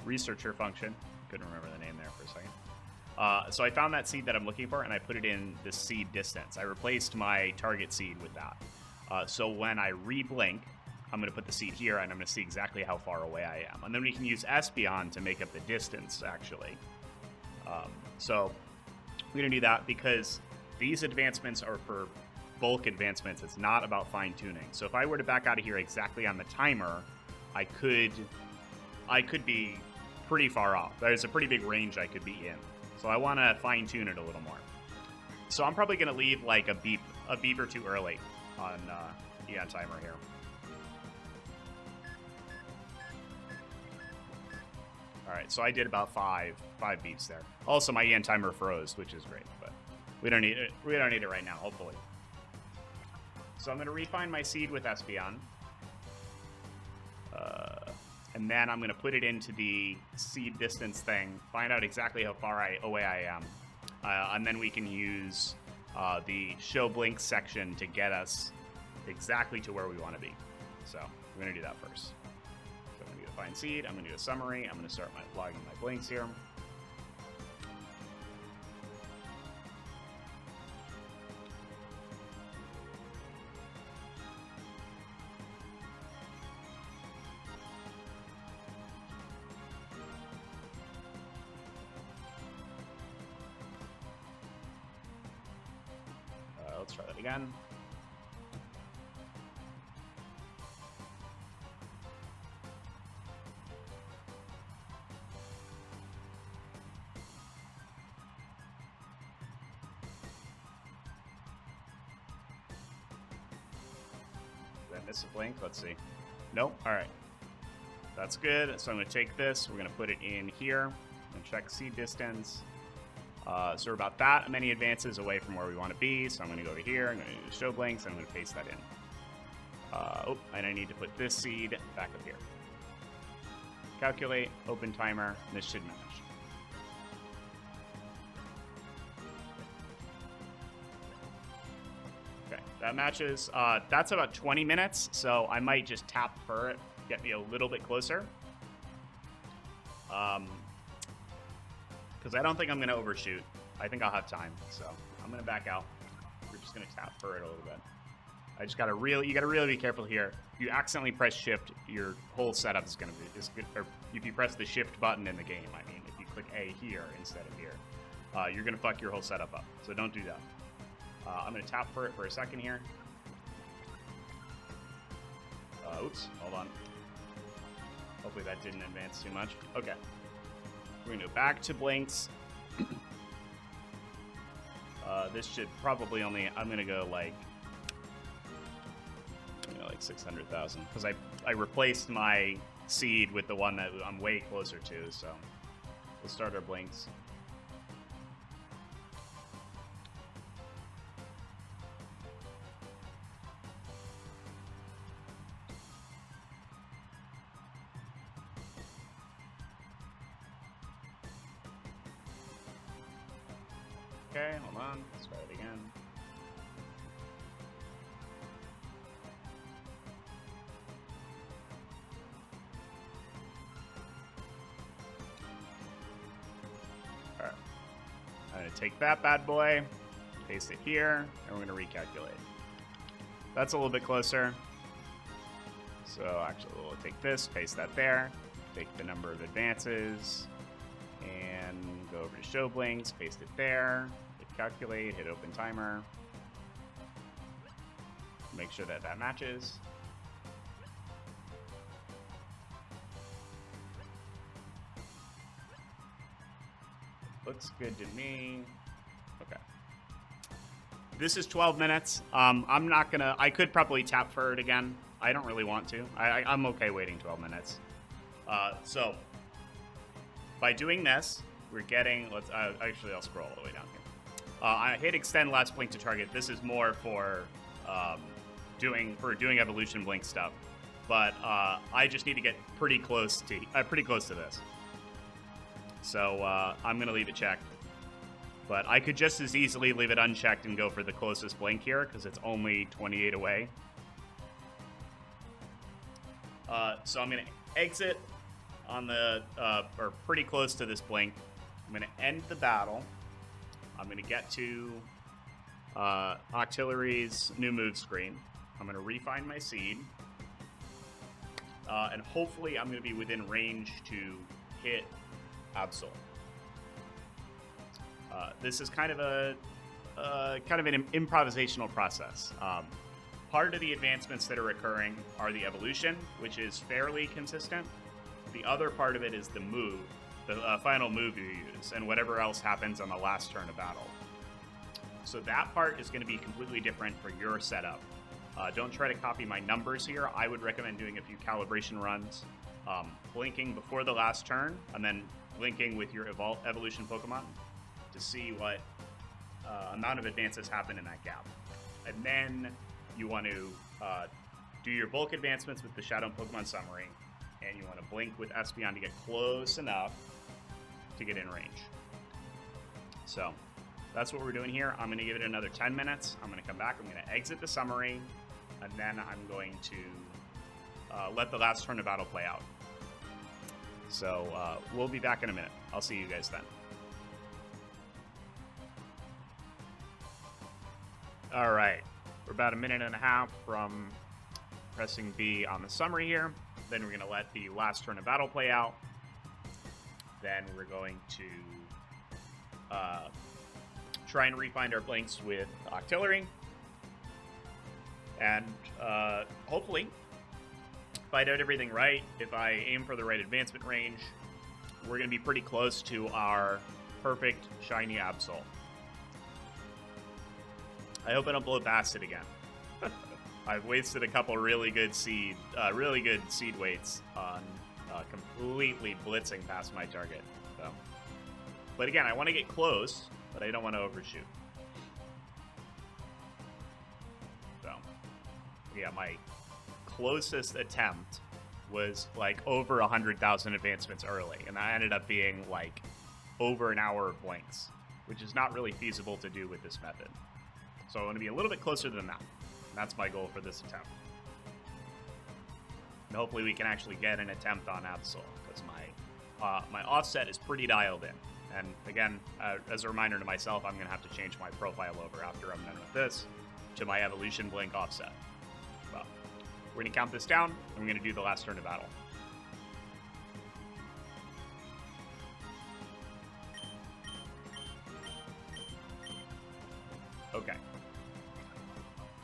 researcher function. Couldn't remember the name there for a second. So I found that seed that I'm looking for, and I put it in the seed distance. I replaced my target seed with that. So when I re-blink, I'm going to put the seed here, and I'm going to see exactly how far away I am. And then we can use Espeon to make up the distance, actually. So we're going to do that because these advancements are for bulk advancements. It's not about fine-tuning. So if I were to back out of here exactly on the timer, I could be pretty far off. There's a pretty big range I could be in. So I want to fine-tune it a little more. So I'm probably going to leave like a beep or two early on Eon Timer here. All right, so I did about five beeps there. Also, my Eon Timer froze, which is great, but we don't need it. We don't need it right now, hopefully. So I'm going to refine my seed with Espeon. And then I'm going to put it into the seed distance thing, find out exactly how far away I am. And then we can use the show blink section to get us exactly to where we want to be. So we're going to do that first. So I'm going to do a find seed. I'm going to do a summary. I'm going to start logging my blinks here. Let's try that again. Did I miss a blink? Let's see. Nope. All right. That's good. So I'm going to take this. We're going to put it in here. and check seed distance. So we're about that many advances away from where we want to be. So I'm going to go over here. I'm going to do the show blanks. I'm going to paste that in. And I need to put this seed back up here. Calculate, open timer, and this should match. Okay, that matches. That's about 20 minutes, so I might just tap for it, get me a little bit closer. Because I don't think I'm going to overshoot. I think I'll have time, so I'm going to back out. We're just going to tap for it a little bit. I just gotta you gotta really be careful here. If you accidentally press shift, your whole setup is gonna be good. Or if you press the shift button in the game, I mean, if you click A here instead of here, you're gonna fuck your whole setup up. So don't do that. I'm gonna tap for it for a second here. Oops, hold on. Hopefully that didn't advance too much. Okay, we're gonna go back to blinks. This should probably only. I'm gonna go like 600,000 because I replaced my seed with the one that I'm way closer to, so we'll start our blinks. Okay, hold on, let's try it again. I'm going to take that bad boy, paste it here, and we're going to recalculate. That's a little bit closer. So actually, we'll take this, paste that there, take the number of advances, and go over to show blinks, paste it there, hit calculate, hit open timer. Make sure that that matches. Looks good to me. Okay. This is 12 minutes. I'm not gonna. I could probably tap for it again. I don't really want to. I'm okay waiting 12 minutes. So by doing this, we're getting. Let's actually I'll scroll all the way down here. I hit extend last blink to target. This is more for doing evolution blink stuff. But I just need to get pretty close to this. So I'm going to leave it checked. But I could just as easily leave it unchecked and go for the closest blink here, because it's only 28 away. So I'm going to exit on the, or pretty close to this blink. I'm going to end the battle. I'm going to get to Octillery's new move screen. I'm going to refine my seed. And hopefully I'm going to be within range to hit Absol. This is kind of an improvisational process. Part of the advancements that are occurring are the evolution, which is fairly consistent. The other part of it is the move, the final move you use, and whatever else happens on the last turn of battle. So that part is going to be completely different for your setup. Don't try to copy my numbers here. I would recommend doing a few calibration runs, blinking before the last turn, and then blinking with your evolution Pokemon to see what amount of advances happen in that gap. And then you want to do your bulk advancements with the Shadow Pokemon Summary, and you want to blink with Espeon to get close enough to get in range. So that's what we're doing here. I'm going to give it another 10 minutes. I'm going to come back. I'm going to exit the summary, and then I'm going to let the last turn of battle play out. So we'll be back in a minute. I'll see you guys then. All right. We're about a minute and a half from pressing B on the summary here. Then we're going to let the last turn of battle play out. Then we're going to try and refine our blinks with Octillery. And hopefully, if I did everything right, if I aim for the right advancement range, we're going to be pretty close to our perfect shiny Absol. I hope I don't blow past it again. I've wasted a couple really good seed weights on completely blitzing past my target. So But again, I want to get close, but I don't want to overshoot. So, yeah, my closest attempt was like over 100,000 advancements early, and that ended up being like over an hour of blinks, which is not really feasible to do with this method. So I want to be a little bit closer than that. That's my goal for this attempt. And hopefully we can actually get an attempt on Absol, because my offset is pretty dialed in. And again, as a reminder to myself, I'm going to have to change my profile over after I'm done with this to my evolution blink offset. Well, we're going to count this down, and we're going to do the last turn of battle. Okay.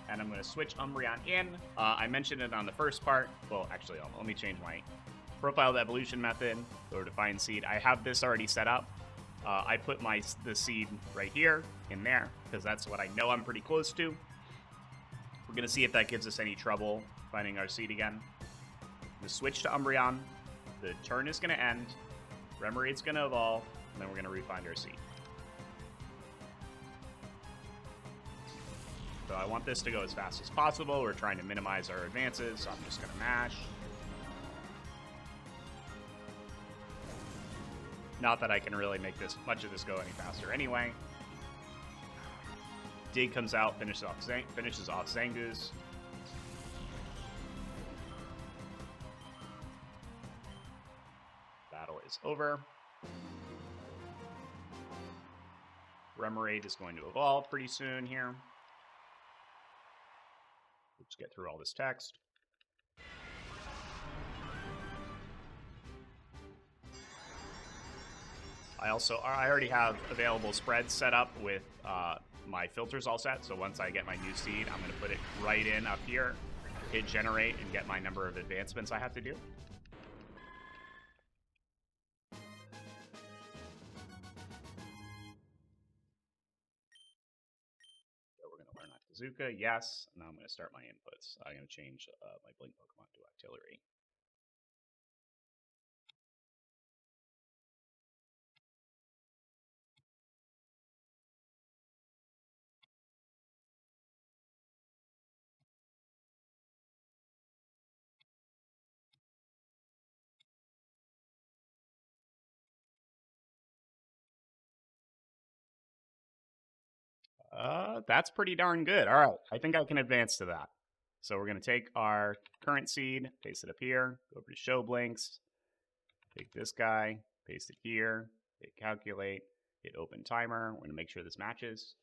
And I'm going to switch Umbreon in. I mentioned it on the first part. Well, actually, let me change my profile to evolution method. Go to define seed. I have this already set up. I put the seed right here in there because that's what I know I'm pretty close to. We're going to see if that gives us any trouble finding our seed again. The switch to Umbreon. The turn is going to end. Remoraide's going to evolve, and then we're going to refind our seed. So I want this to go as fast as possible. We're trying to minimize our advances, so I'm just going to mash. Not that I can really make much of this go any faster anyway. Dig comes out, finishes off Zangoose. Battle is over. Remoraide is going to evolve pretty soon here. Let's get through all this text. I already have available spreads set up with my filters all set, so once I get my new seed, I'm going to put it right in up here, hit generate, and get my number of advancements I have to do. So we're going to learn Octazooka, yes, and now I'm going to start my inputs. I'm going to change my Blink Pokemon to Artillery. That's pretty darn good. All right, I think I can advance to that. So we're going to take our current seed, paste it up here, go over to Show Blinks, take this guy, paste it here, hit Calculate, hit Open Timer. We're going to make sure this matches.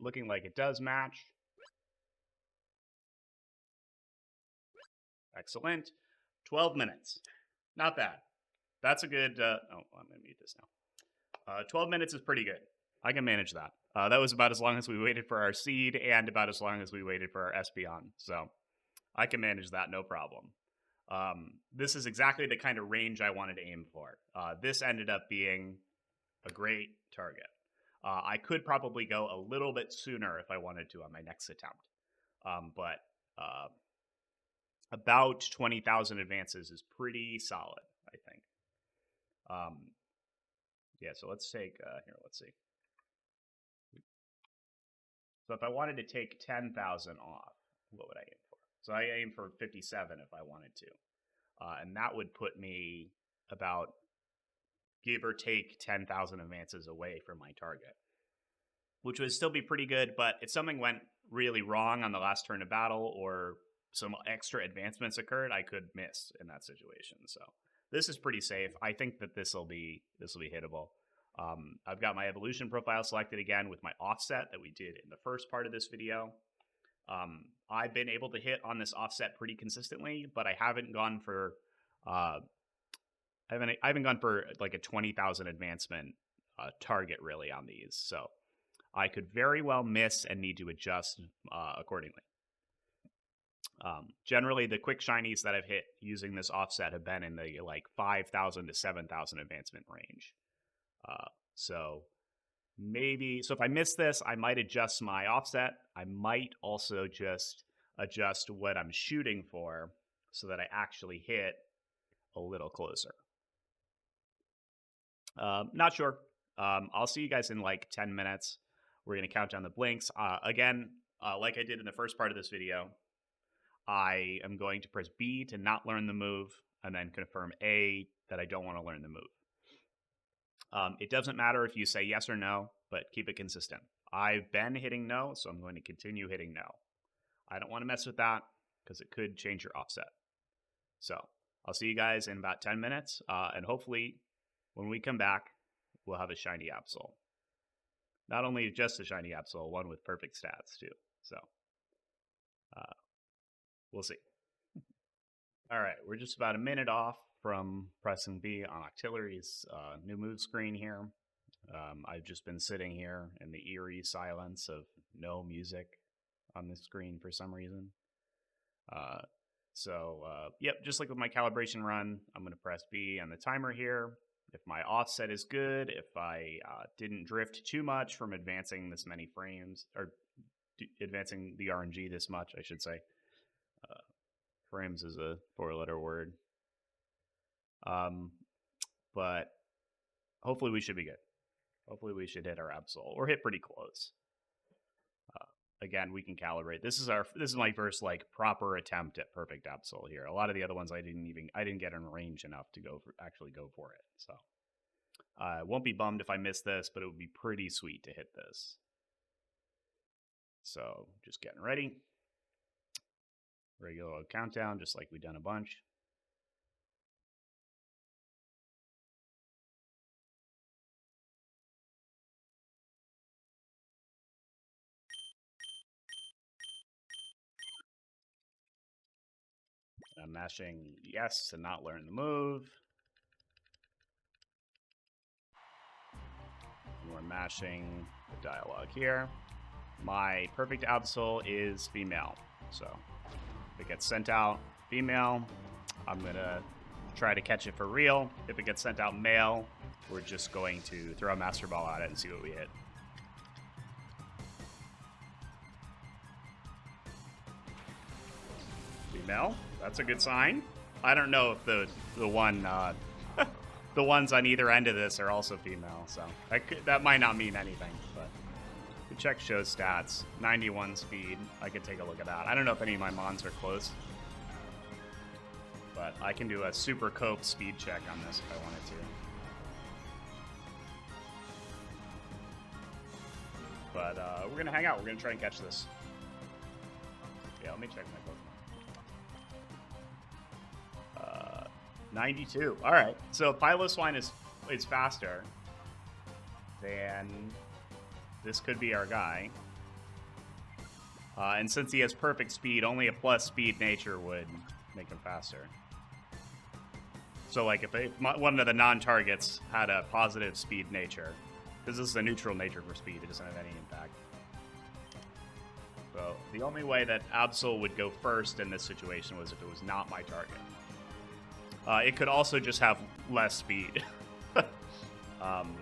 Looking like it does match. Excellent. 12 minutes. Not bad. That's a good... oh, I'm going to mute this now. 12 minutes is pretty good. I can manage that. That was about as long as we waited for our seed and about as long as we waited for our Espeon. So I can manage that, no problem. This is exactly the kind of range I wanted to aim for. This ended up being a great target. I could probably go a little bit sooner if I wanted to on my next attempt. But about 20,000 advances is pretty solid, I think. Yeah, so let's take, here, let's see. So if I wanted to take 10,000 off, what would I aim for? So I aim for 57 if I wanted to. And that would put me about, give or take, 10,000 advances away from my target, which would still be pretty good. But if something went really wrong on the last turn of battle or some extra advancements occurred, I could miss in that situation. So this is pretty safe. I think that this will be hittable. I've got my evolution profile selected again with my offset that we did in the first part of this video. I've been able to hit on this offset pretty consistently, but I haven't gone for I haven't gone for like a 20,000 advancement target really on these. So I could very well miss and need to adjust accordingly. Generally, the quick shinies that I've hit using this offset have been in the like 5,000 to 7,000 advancement range. So if I miss this, I might adjust my offset. I might also just adjust what I'm shooting for so that I actually hit a little closer. Not sure. I'll see you guys in like 10 minutes. We're going to count down the blinks. Again, like I did in the first part of this video, I am going to press B to not learn the move, and then confirm A that I don't want to learn the move. It doesn't matter if you say yes or no, but keep it consistent. I've been hitting no, so I'm going to continue hitting no. I don't want to mess with that because it could change your offset. So I'll see you guys in about 10 minutes, and hopefully when we come back, we'll have a shiny Absol. Not only just a shiny Absol, one with perfect stats too. So we'll see. All right, we're just about a minute off from pressing B on Octillery's new move screen here. I've just been sitting here in the eerie silence of no music on this screen for some reason. Yep, just like with my calibration run, I'm going to press B on the timer here. If my offset is good, if I didn't drift too much from advancing this many frames, or advancing the RNG this much, I should say. Frames is a 4-letter word. But hopefully we should be good. Hopefully we should hit our Absol, or hit pretty close. Again, we can calibrate. This is my first like proper attempt at perfect Absol here. A lot of the other ones I didn't get in range enough to actually go for it. So I won't be bummed if I miss this, but it would be pretty sweet to hit this. So just getting ready. Regular old countdown, just like we've done a bunch. I'm mashing yes to not learn the move. And we're mashing the dialogue here. My perfect Absol is female, so if it gets sent out female, I'm gonna try to catch it for real. If it gets sent out male, we're just going to throw a master ball at it and see what we hit. Female, that's a good sign. I don't know if the one the ones on either end of this are also female, so that might not mean anything. But we check show stats, 91 speed. I could take a look at that. I don't know if any of my mons are close, but I can do a super cope speed check on this if I wanted to. But we're gonna hang out. We're gonna try and catch this. Yeah, let me check my Pokemon. 92. All right. So Piloswine is faster, then this could be our guy. And since he has perfect speed, only a plus speed nature would make him faster. So like if one of the non-targets had a positive speed nature, because this is a neutral nature for speed, it doesn't have any impact. So the only way that Absol would go first in this situation was if it was not my target. It could also just have less speed. I'm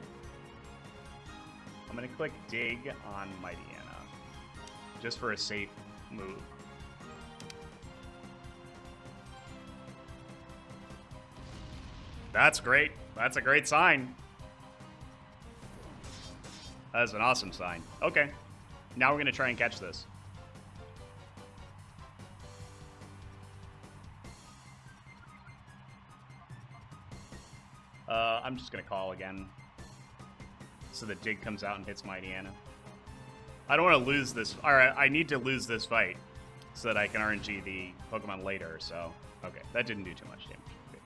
going to click Dig on Mightyena, just for a safe move. That's great. That's a great sign. That's an awesome sign. Okay, now we're going to try and catch this. I'm just going to call again so the Dig comes out and hits Mightyena. I don't want to lose this. All right, I need to lose this fight so that I can RNG the Pokemon later. So, okay, that didn't do too much damage. Okay.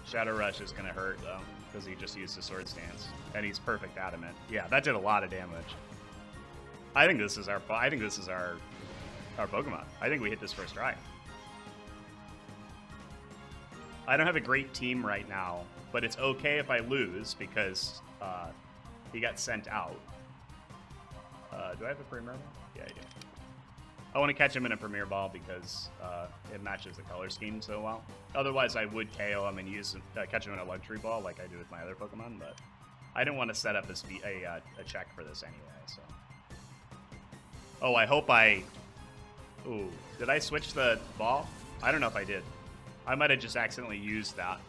Shadow Rush is going to hurt, though, because he just used his Sword Stance. And he's perfect adamant. Yeah, that did a lot of damage. I think this is our Pokemon. I think we hit this first try. I don't have a great team right now, but it's okay if I lose because he got sent out. Do I have a Premier Ball? Yeah, I do. I want to catch him in a Premier Ball because it matches the color scheme so well. Otherwise, I would KO him and catch him in a Luxury Ball like I do with my other Pokemon, but I didn't want to set up a check for this anyway, so. Oh, I hope I... Ooh, did I switch the ball? I don't know if I did. I might have just accidentally used that.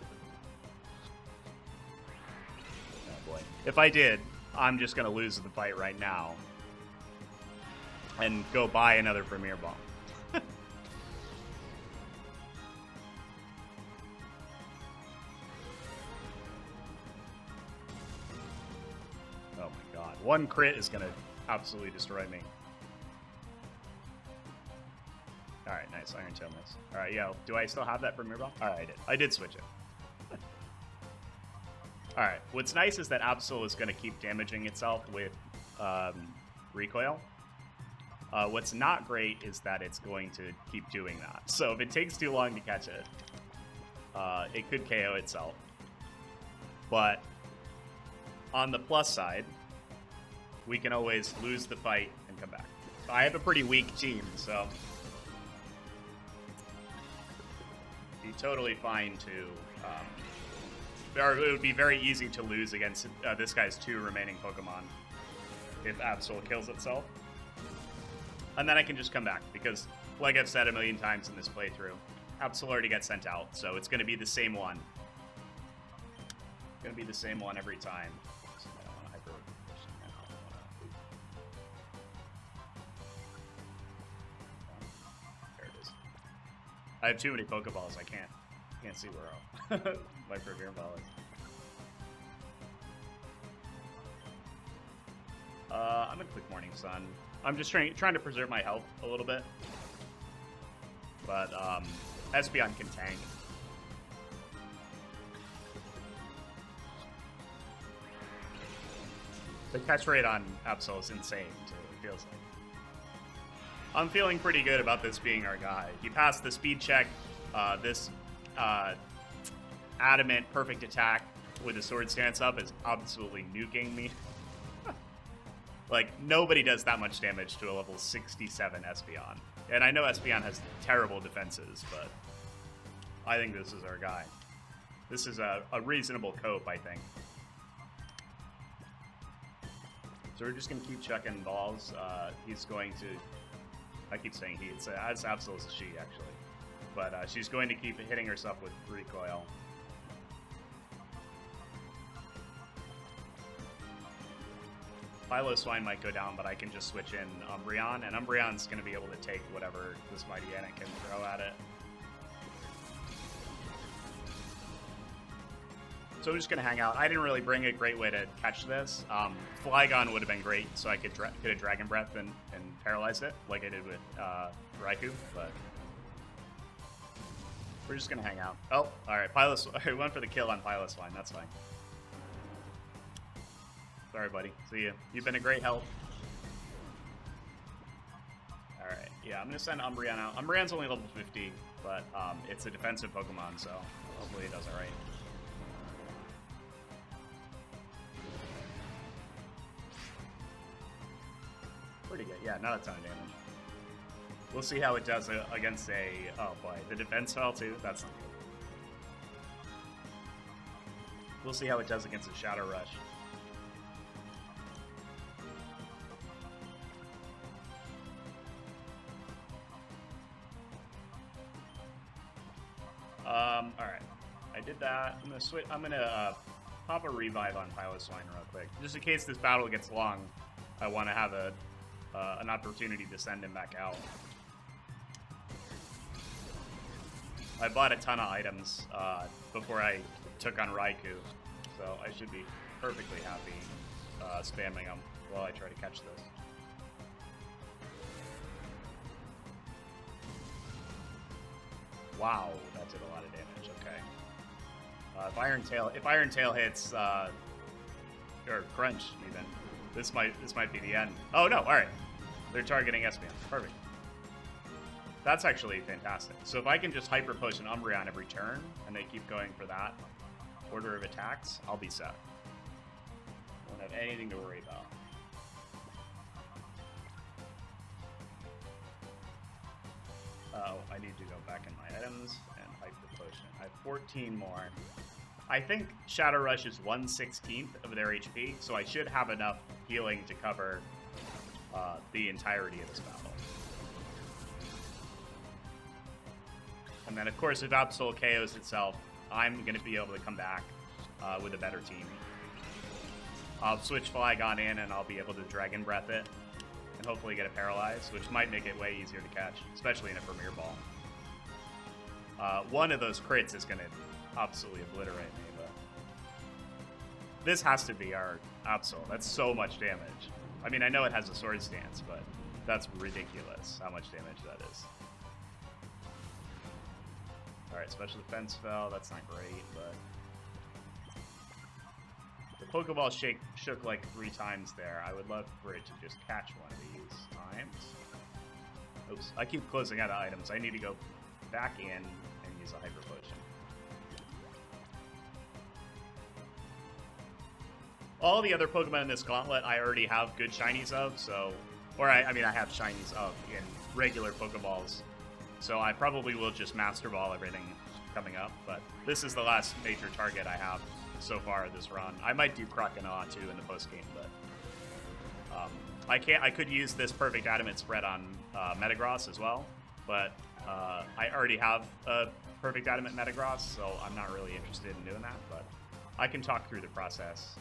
Oh boy. If I did, I'm just going to lose the fight right now. And go buy another Premier Bomb. Oh my god. One crit is going to absolutely destroy me. Alright, nice. Iron Tail miss. Alright, yeah. Do I still have that Premier Bomb? Alright, I did. I did switch it. Alright, what's nice is that Absol is going to keep damaging itself with recoil. What's not great is that it's going to keep doing that. So if it takes too long to catch it, it could KO itself. But on the plus side, we can always lose the fight and come back. I have a pretty weak team, so it'd be totally fine to... or it would be very easy to lose against this guy's 2 remaining Pokemon if Absol kills itself. And then I can just come back, because, like I've said a million times in this playthrough, Absol already gets sent out, so it's going to be the same one. It's going to be the same one every time. So I don't want to hyper. There it is. I have too many Pokeballs. I can't see where my Premier Ball is. I'm in Quick Morning Sun. I'm just trying to preserve my health a little bit. But Espeon can tank. The catch rate on Absol is insane, too, it feels like. I'm feeling pretty good about this being our guy. He passed the speed check. This adamant perfect attack with the sword stance up is absolutely nuking me. Like, nobody does that much damage to a level 67 Espeon. And I know Espeon has terrible defenses, but I think this is our guy. This is a reasonable cope, I think. So we're just going to keep checking balls. He's going to... I keep saying he. It's Absol is a she, actually. But she's going to keep hitting herself with recoil. Piloswine might go down, but I can just switch in Umbreon, and Umbreon's going to be able to take whatever this Mighty Ant can throw at it. So we're just going to hang out. I didn't really bring a great way to catch this. Flygon would have been great, so I could a Dragon Breath and paralyze it, like I did with Raikou, but we're just going to hang out. Oh, alright, I went for the kill on Piloswine, that's fine. Sorry, buddy. See ya. You've been a great help. Alright, yeah, I'm going to send Umbreon out. Umbreon's only level 50, but it's a defensive Pokemon, so hopefully it does alright. Pretty good. Yeah, not a ton of damage. We'll see how it does against a... Oh, boy. The defense fell, too? That's not good. We'll see how it does against a Shadow Rush. Alright. I did that. I'm gonna switch. I'm gonna pop a revive on Piloswine real quick. Just in case this battle gets long, I want to have an opportunity to send him back out. I bought a ton of items before I took on Raikou, so I should be perfectly happy spamming them while I try to catch this. Wow, that did a lot of damage. Okay. If Iron Tail hits, or Crunch even, this might be the end. Oh no! All right, they're targeting Espeon. Perfect. That's actually fantastic. So if I can just Hyper Potion Umbreon every turn, and they keep going for that order of attacks, I'll be set. I don't have anything to worry about. Oh, I need to go back in my items and Hyper Potion. I have 14 more. I think Shadow Rush is 1/16 of their HP, so I should have enough healing to cover the entirety of this battle. And then, of course, if Absol KOs itself, I'm going to be able to come back with a better team. I'll switch Flygon in, and I'll be able to Dragon Breath it, and hopefully get it paralyzed, which might make it way easier to catch, especially in a Premier Ball. One of those crits is going to absolutely obliterate me, but this has to be our Absol. That's so much damage. I mean, I know it has a Sword Stance, but that's ridiculous how much damage that is. Alright, Special Defense fell. That's not great, but... The Pokeball shook like 3 times there. I would love for it to just catch one of these times. Oops, I keep closing out of items. I need to go back in and use a Hyper Potion. All the other Pokemon in this gauntlet I already have good shinies of, so... Or, I mean, I have shinies of in regular Pokeballs. So I probably will just Master Ball everything coming up, but this is the last major target I have so far this run. I might do Croconaw too in the post-game, but... I could use this Perfect Adamant spread on Metagross as well, but I already have a Perfect Adamant Metagross, so I'm not really interested in doing that, but I can talk through the process.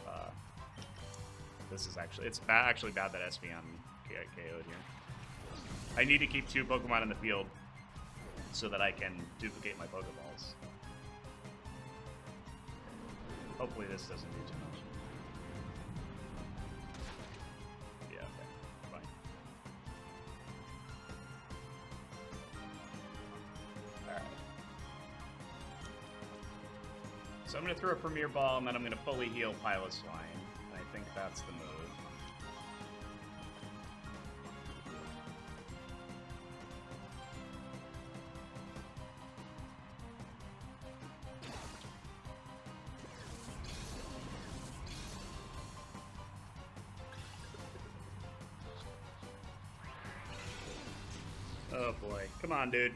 This is actually, it's actually bad that Espeon KO'd here. I need to keep 2 Pokemon in the field so that I can duplicate my Pokeballs. Hopefully this doesn't do too much. Yeah, okay, fine. Alright. So I'm going to throw a Premier Ball, and then I'm going to fully heal Piloswine. I think that's the move. Oh boy. Come on, dude.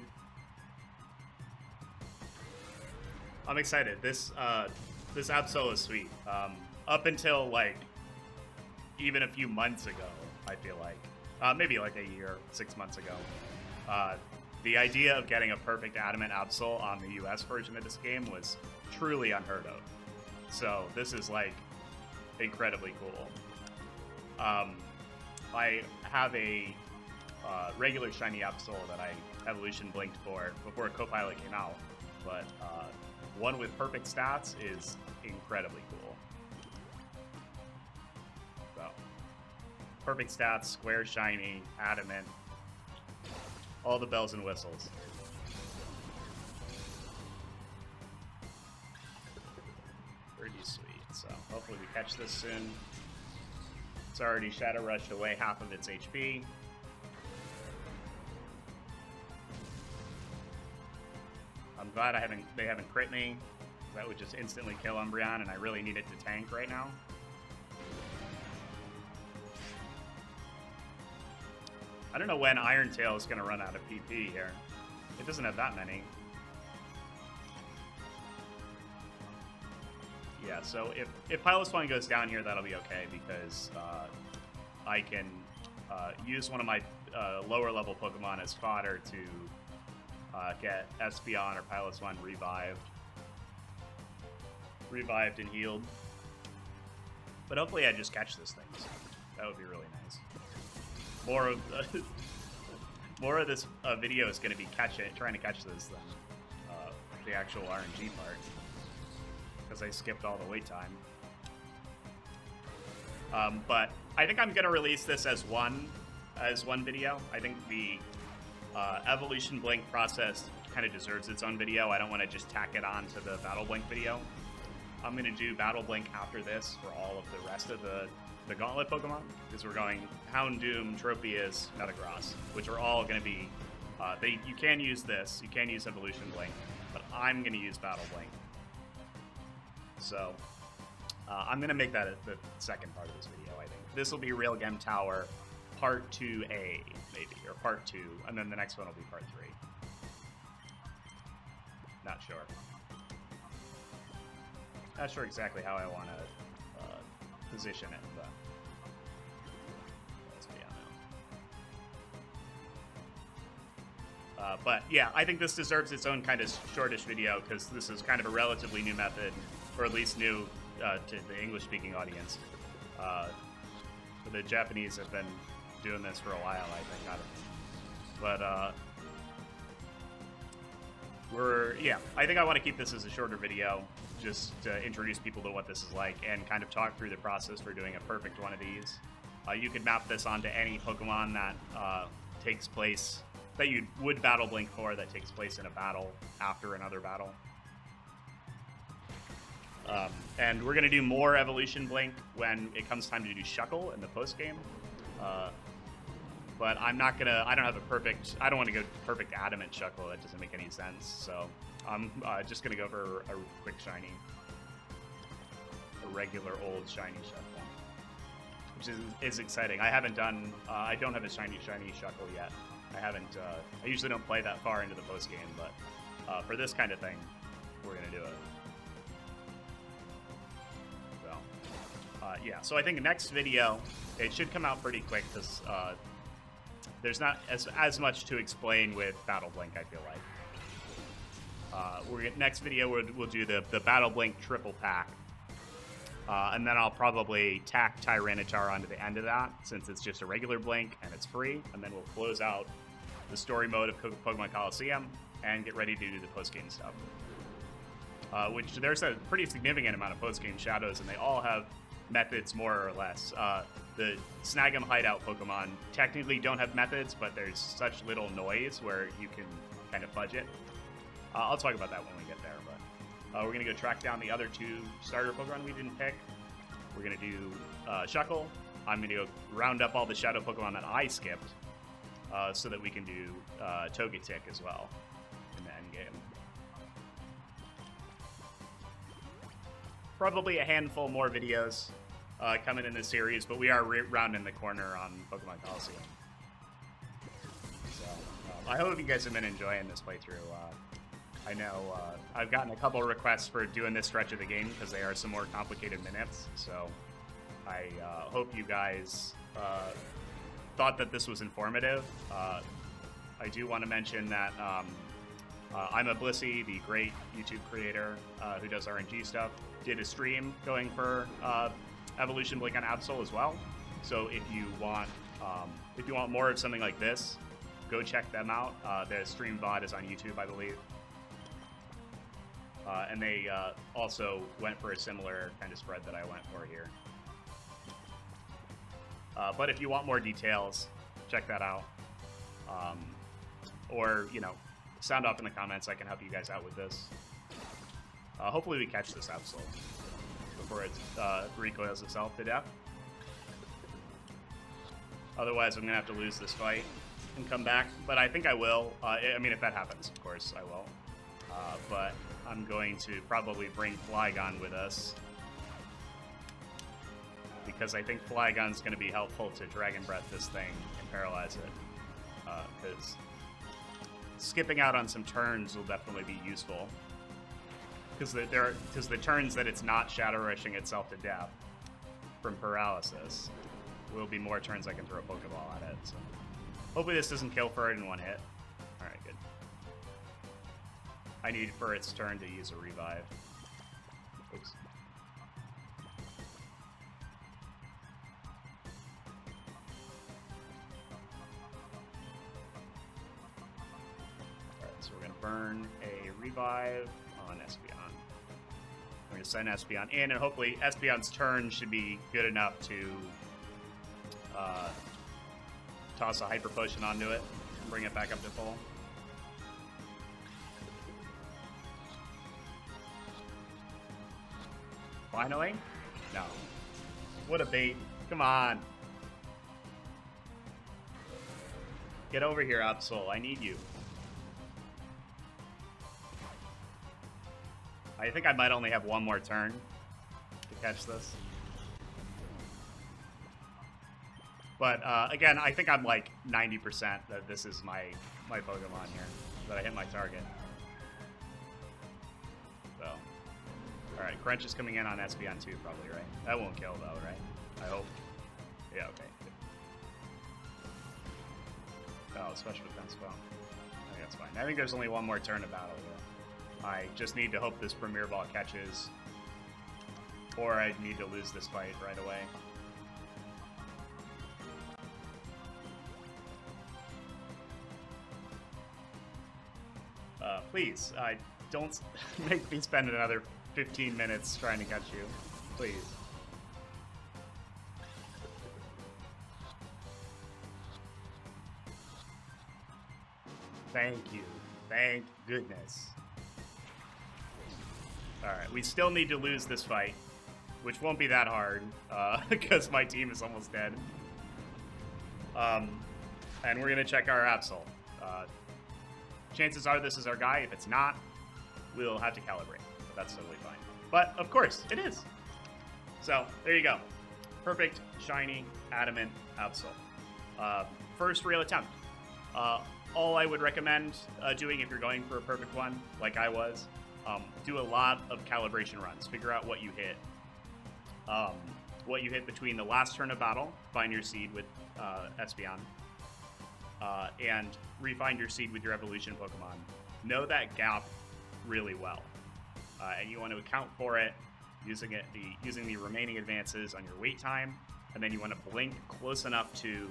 I'm excited. This Absol is sweet. Up until, like, even a few months ago, I feel like. Maybe like a year, 6 months ago. The idea of getting a perfect Adamant Absol on the US version of this game was truly unheard of. So this is, like, incredibly cool. I have a regular shiny Absol that I evolution blinked for before Copilot came out, but one with perfect stats is incredibly cool. So, perfect stats, square shiny, adamant, all the bells and whistles. Pretty sweet. So hopefully we catch this soon. It's already Shadow Rushed away half of its HP. I'm glad they haven't crit me. That would just instantly kill Umbreon, and I really need it to tank right now. I don't know when Iron Tail is going to run out of PP here. It doesn't have that many. Yeah, so if Piloswine goes down here, that'll be okay, because I can use one of my lower level Pokemon as fodder to get Espeon or Piloswine revived and healed. But hopefully I just catch this thing. So that would be really nice. More of this video is going to be trying to catch this than the actual RNG part, because I skipped all the wait time. But I think I'm going to release this as one video. I think the Evolution Blink process kind of deserves its own video. I don't want to just tack it on to the Battle Blink video. I'm going to do Battle Blink after this for all of the rest of the Gauntlet Pokemon, because we're going Houndoom, Tropius, Metagross, which are all going to be... you can use this, you can use Evolution Blink, but I'm going to use Battle Blink. So, I'm going to make that the second part of this video, I think. This will be Realgam Tower Part 2A, maybe, or Part 2, and then the next one will be Part 3. Not sure. Not sure exactly how I want to position it, but let's be on But yeah, I think this deserves its own kind of shortish video because this is kind of a relatively new method, or at least new to the English-speaking audience. The Japanese have been doing this for a while, I think. I don't know. But I think I want to keep this as a shorter video, just to introduce people to what this is like and kind of talk through the process for doing a perfect one of these. You could map this onto any Pokemon that takes place, that you would Battle Blink for, that takes place in a battle after another battle. And we're going to do more Evolution Blink when it comes time to do Shuckle in the post-game. But I don't have a perfect, I don't want to go perfect Adamant Shuckle, that doesn't make any sense. So I'm just going to go for a quick shiny. A regular old shiny Shuckle. Which is exciting. I haven't done, I don't have a shiny Shuckle yet. I usually don't play that far into the post-game, but for this kind of thing, we're going to do it. Yeah, so I think the next video, it should come out pretty quick because there's not as much to explain with Battle Blink, I feel like. Next video, we'll do the Battle Blink triple pack. And then I'll probably tack Tyranitar onto the end of that, since it's just a regular Blink and it's free. And then we'll close out the story mode of Pokemon Coliseum and get ready to do the post-game stuff. Which there's a pretty significant amount of post-game shadows, and they all have methods more or less. The Snag'em Hideout Pokemon technically don't have methods, but there's such little noise where you can kind of fudge it. I'll talk about that when we get there, but we're going to go track down the other two starter Pokemon we didn't pick. We're going to do Shuckle. I'm going to go round up all the Shadow Pokemon that I skipped so that we can do Togetic as well in the endgame. Probably a handful more videos coming in this series, but we are rounding the corner on Pokemon Coliseum. So I hope you guys have been enjoying this playthrough. I know I've gotten a couple requests for doing this stretch of the game because they are some more complicated minutes, so I hope you guys thought that this was informative. I do want to mention that I'm a Blissey, the great YouTube creator who does RNG stuff, did a stream going for Evolution Blink on Absol as well. So if you want more of something like this, go check them out. Their stream VOD is on YouTube, I believe. And they also went for a similar kind of spread that I went for here. But if you want more details, check that out. Or, sound off in the comments. I can help you guys out with this. Hopefully we catch this Absol before it recoils itself to death. Otherwise, I'm going to have to lose this fight and come back. But I think I will. I mean, if that happens, of course, I will. But I'm going to probably bring Flygon with us, because I think Flygon's going to be helpful to Dragon Breath this thing and paralyze it. Because skipping out on some turns will definitely be useful. Because the turns that it's not Shadow Rushing itself to death from paralysis will be more turns I can throw a Pokeball at it. So hopefully this doesn't kill for it in one hit. Alright, good. I need for its turn to use a revive. Oops. Alright, so we're going to burn a revive on Espeon. We're going to send Espeon in, and hopefully Espeon's turn should be good enough to toss a Hyper Potion onto it and bring it back up to full. Finally? No. What a bait. Come on. Get over here, Absol. I need you. I think I might only have one more turn to catch this. But again, I think I'm like 90% that this is my Pokemon here, that I hit my target. So, alright, Crunch is coming in on Espeon too, probably, right? That won't kill though, right? I hope. Yeah, okay. Good. Oh, special defense spell. I think that's fine. I think there's only one more turn of battle here. I just need to hope this Premier Ball catches, or I need to lose this fight right away. Please, don't make me spend another 15 minutes trying to catch you. Please. Thank you. Thank goodness. Alright, we still need to lose this fight, which won't be that hard, because my team is almost dead. And we're going to check our Absol. Chances are this is our guy. If it's not, we'll have to calibrate. But that's totally fine. But, of course, it is. So, there you go. Perfect, shiny, adamant Absol. First real attempt. All I would recommend doing if you're going for a perfect one, like I was, do a lot of calibration runs. Figure out what you hit. What you hit between the last turn of battle, find your seed with Espeon, and refine your seed with your evolution Pokemon. Know that gap really well, and you want to account for it using the remaining advances on your wait time, and then you want to blink close enough to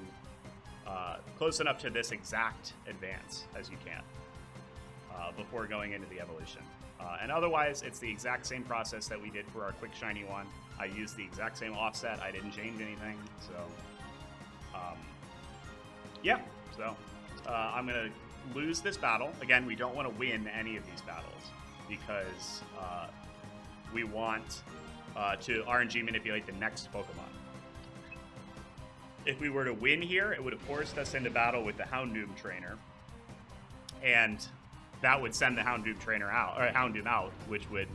this exact advance as you can before going into the evolution. And otherwise, it's the exact same process that we did for our quick shiny one. I used the exact same offset. I didn't change anything. So, yeah. So, I'm going to lose this battle. Again, we don't want to win any of these battles because we want to RNG manipulate the next Pokemon. If we were to win here, it would have forced us into battle with the Houndoom trainer. And that would send the Houndoom trainer out, or Houndoom out, which would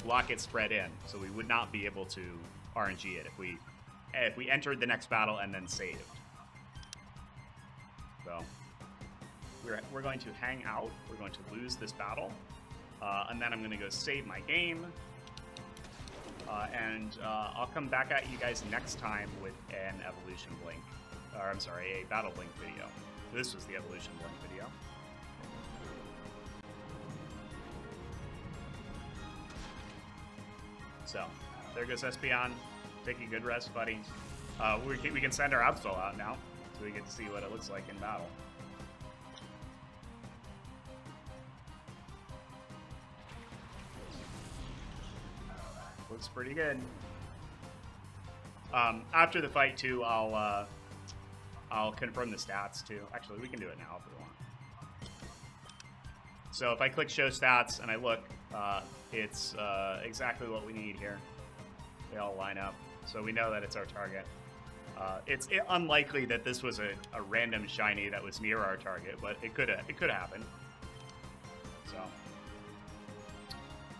lock its spread in. So we would not be able to RNG it if we entered the next battle and then saved. So we're going to hang out. We're going to lose this battle. And then I'm going to go save my game. And I'll come back at you guys next time with an evolution blink. Or I'm sorry, a battle blink video. This was the evolution blink video. So, there goes Espeon. Take a good rest, buddy. We can send our Absol out now, so we get to see what it looks like in battle. Looks pretty good. After the fight, too, I'll confirm the stats, too. Actually, we can do it now if we want. So if I click Show Stats and I look, it's exactly what we need here. They all line up, so we know that it's our target. It's unlikely that this was a random shiny that was near our target, but it could happen. So,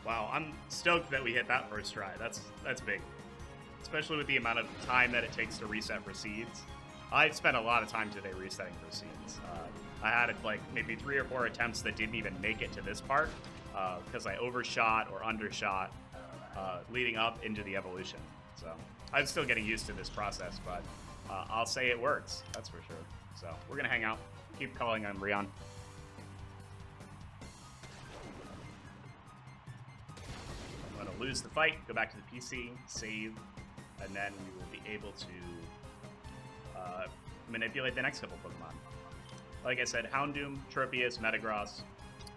wow, I'm stoked that we hit that first try. That's big, especially with the amount of time that it takes to reset for seeds. I spent a lot of time today resetting for seeds. I had like maybe 3 or 4 attempts that didn't even make it to this part because I overshot or undershot leading up into the evolution. So I'm still getting used to this process, but I'll say it works. That's for sure. So we're gonna hang out, keep calling on Breon. I'm gonna lose the fight, go back to the PC, save, and then we will be able to manipulate the next couple Pokemon. Like I said, Houndoom, Tropius, Metagross,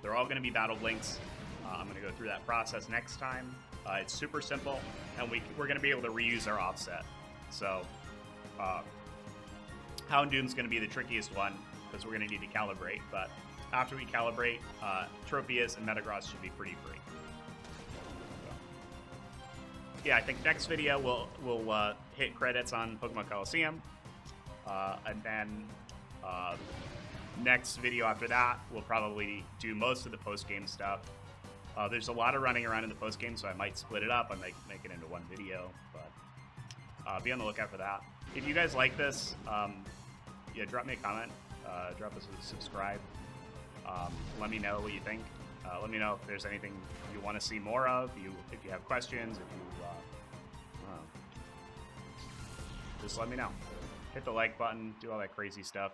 they're all going to be battle blinks. I'm going to go through that process next time. It's super simple, and we're going to be able to reuse our offset. So, Houndoom's going to be the trickiest one because we're going to need to calibrate. But after we calibrate, Tropius and Metagross should be pretty free. So, yeah, I think next video we'll hit credits on Pokemon Coliseum. And then next video after that, we'll probably do most of the post-game stuff. There's a lot of running around in the post-game, so I might split it up and make it into one video. But be on the lookout for that. If you guys like this, yeah, drop me a comment. Drop us a subscribe. Let me know what you think. Let me know if there's anything you want to see more of. If you have questions, if you just let me know. Hit the like button, do all that crazy stuff.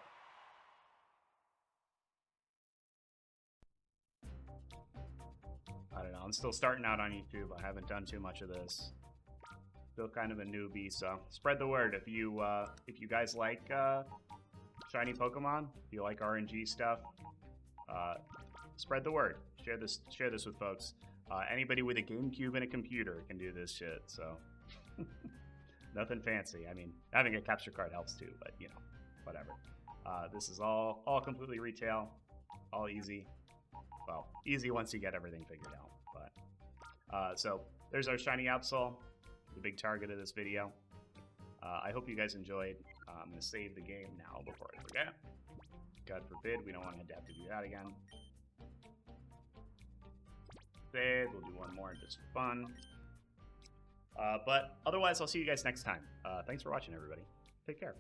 still starting out on YouTube. I haven't done too much of this. Still kind of a newbie, so spread the word. If you guys like shiny Pokemon, if you like RNG stuff, spread the word. Share this with folks. Anybody with a GameCube and a computer can do this shit, so nothing fancy. I mean, having a capture card helps too, but you know, whatever. This is all completely retail, all easy. Well, easy once you get everything figured out. But so there's our shiny Absol, the big target of this video. I hope you guys enjoyed. I'm gonna save the game now before I forget. God forbid we don't want to have to do that again. Save. We'll do one more just fun. But otherwise, I'll see you guys next time. Thanks for watching, everybody. Take care.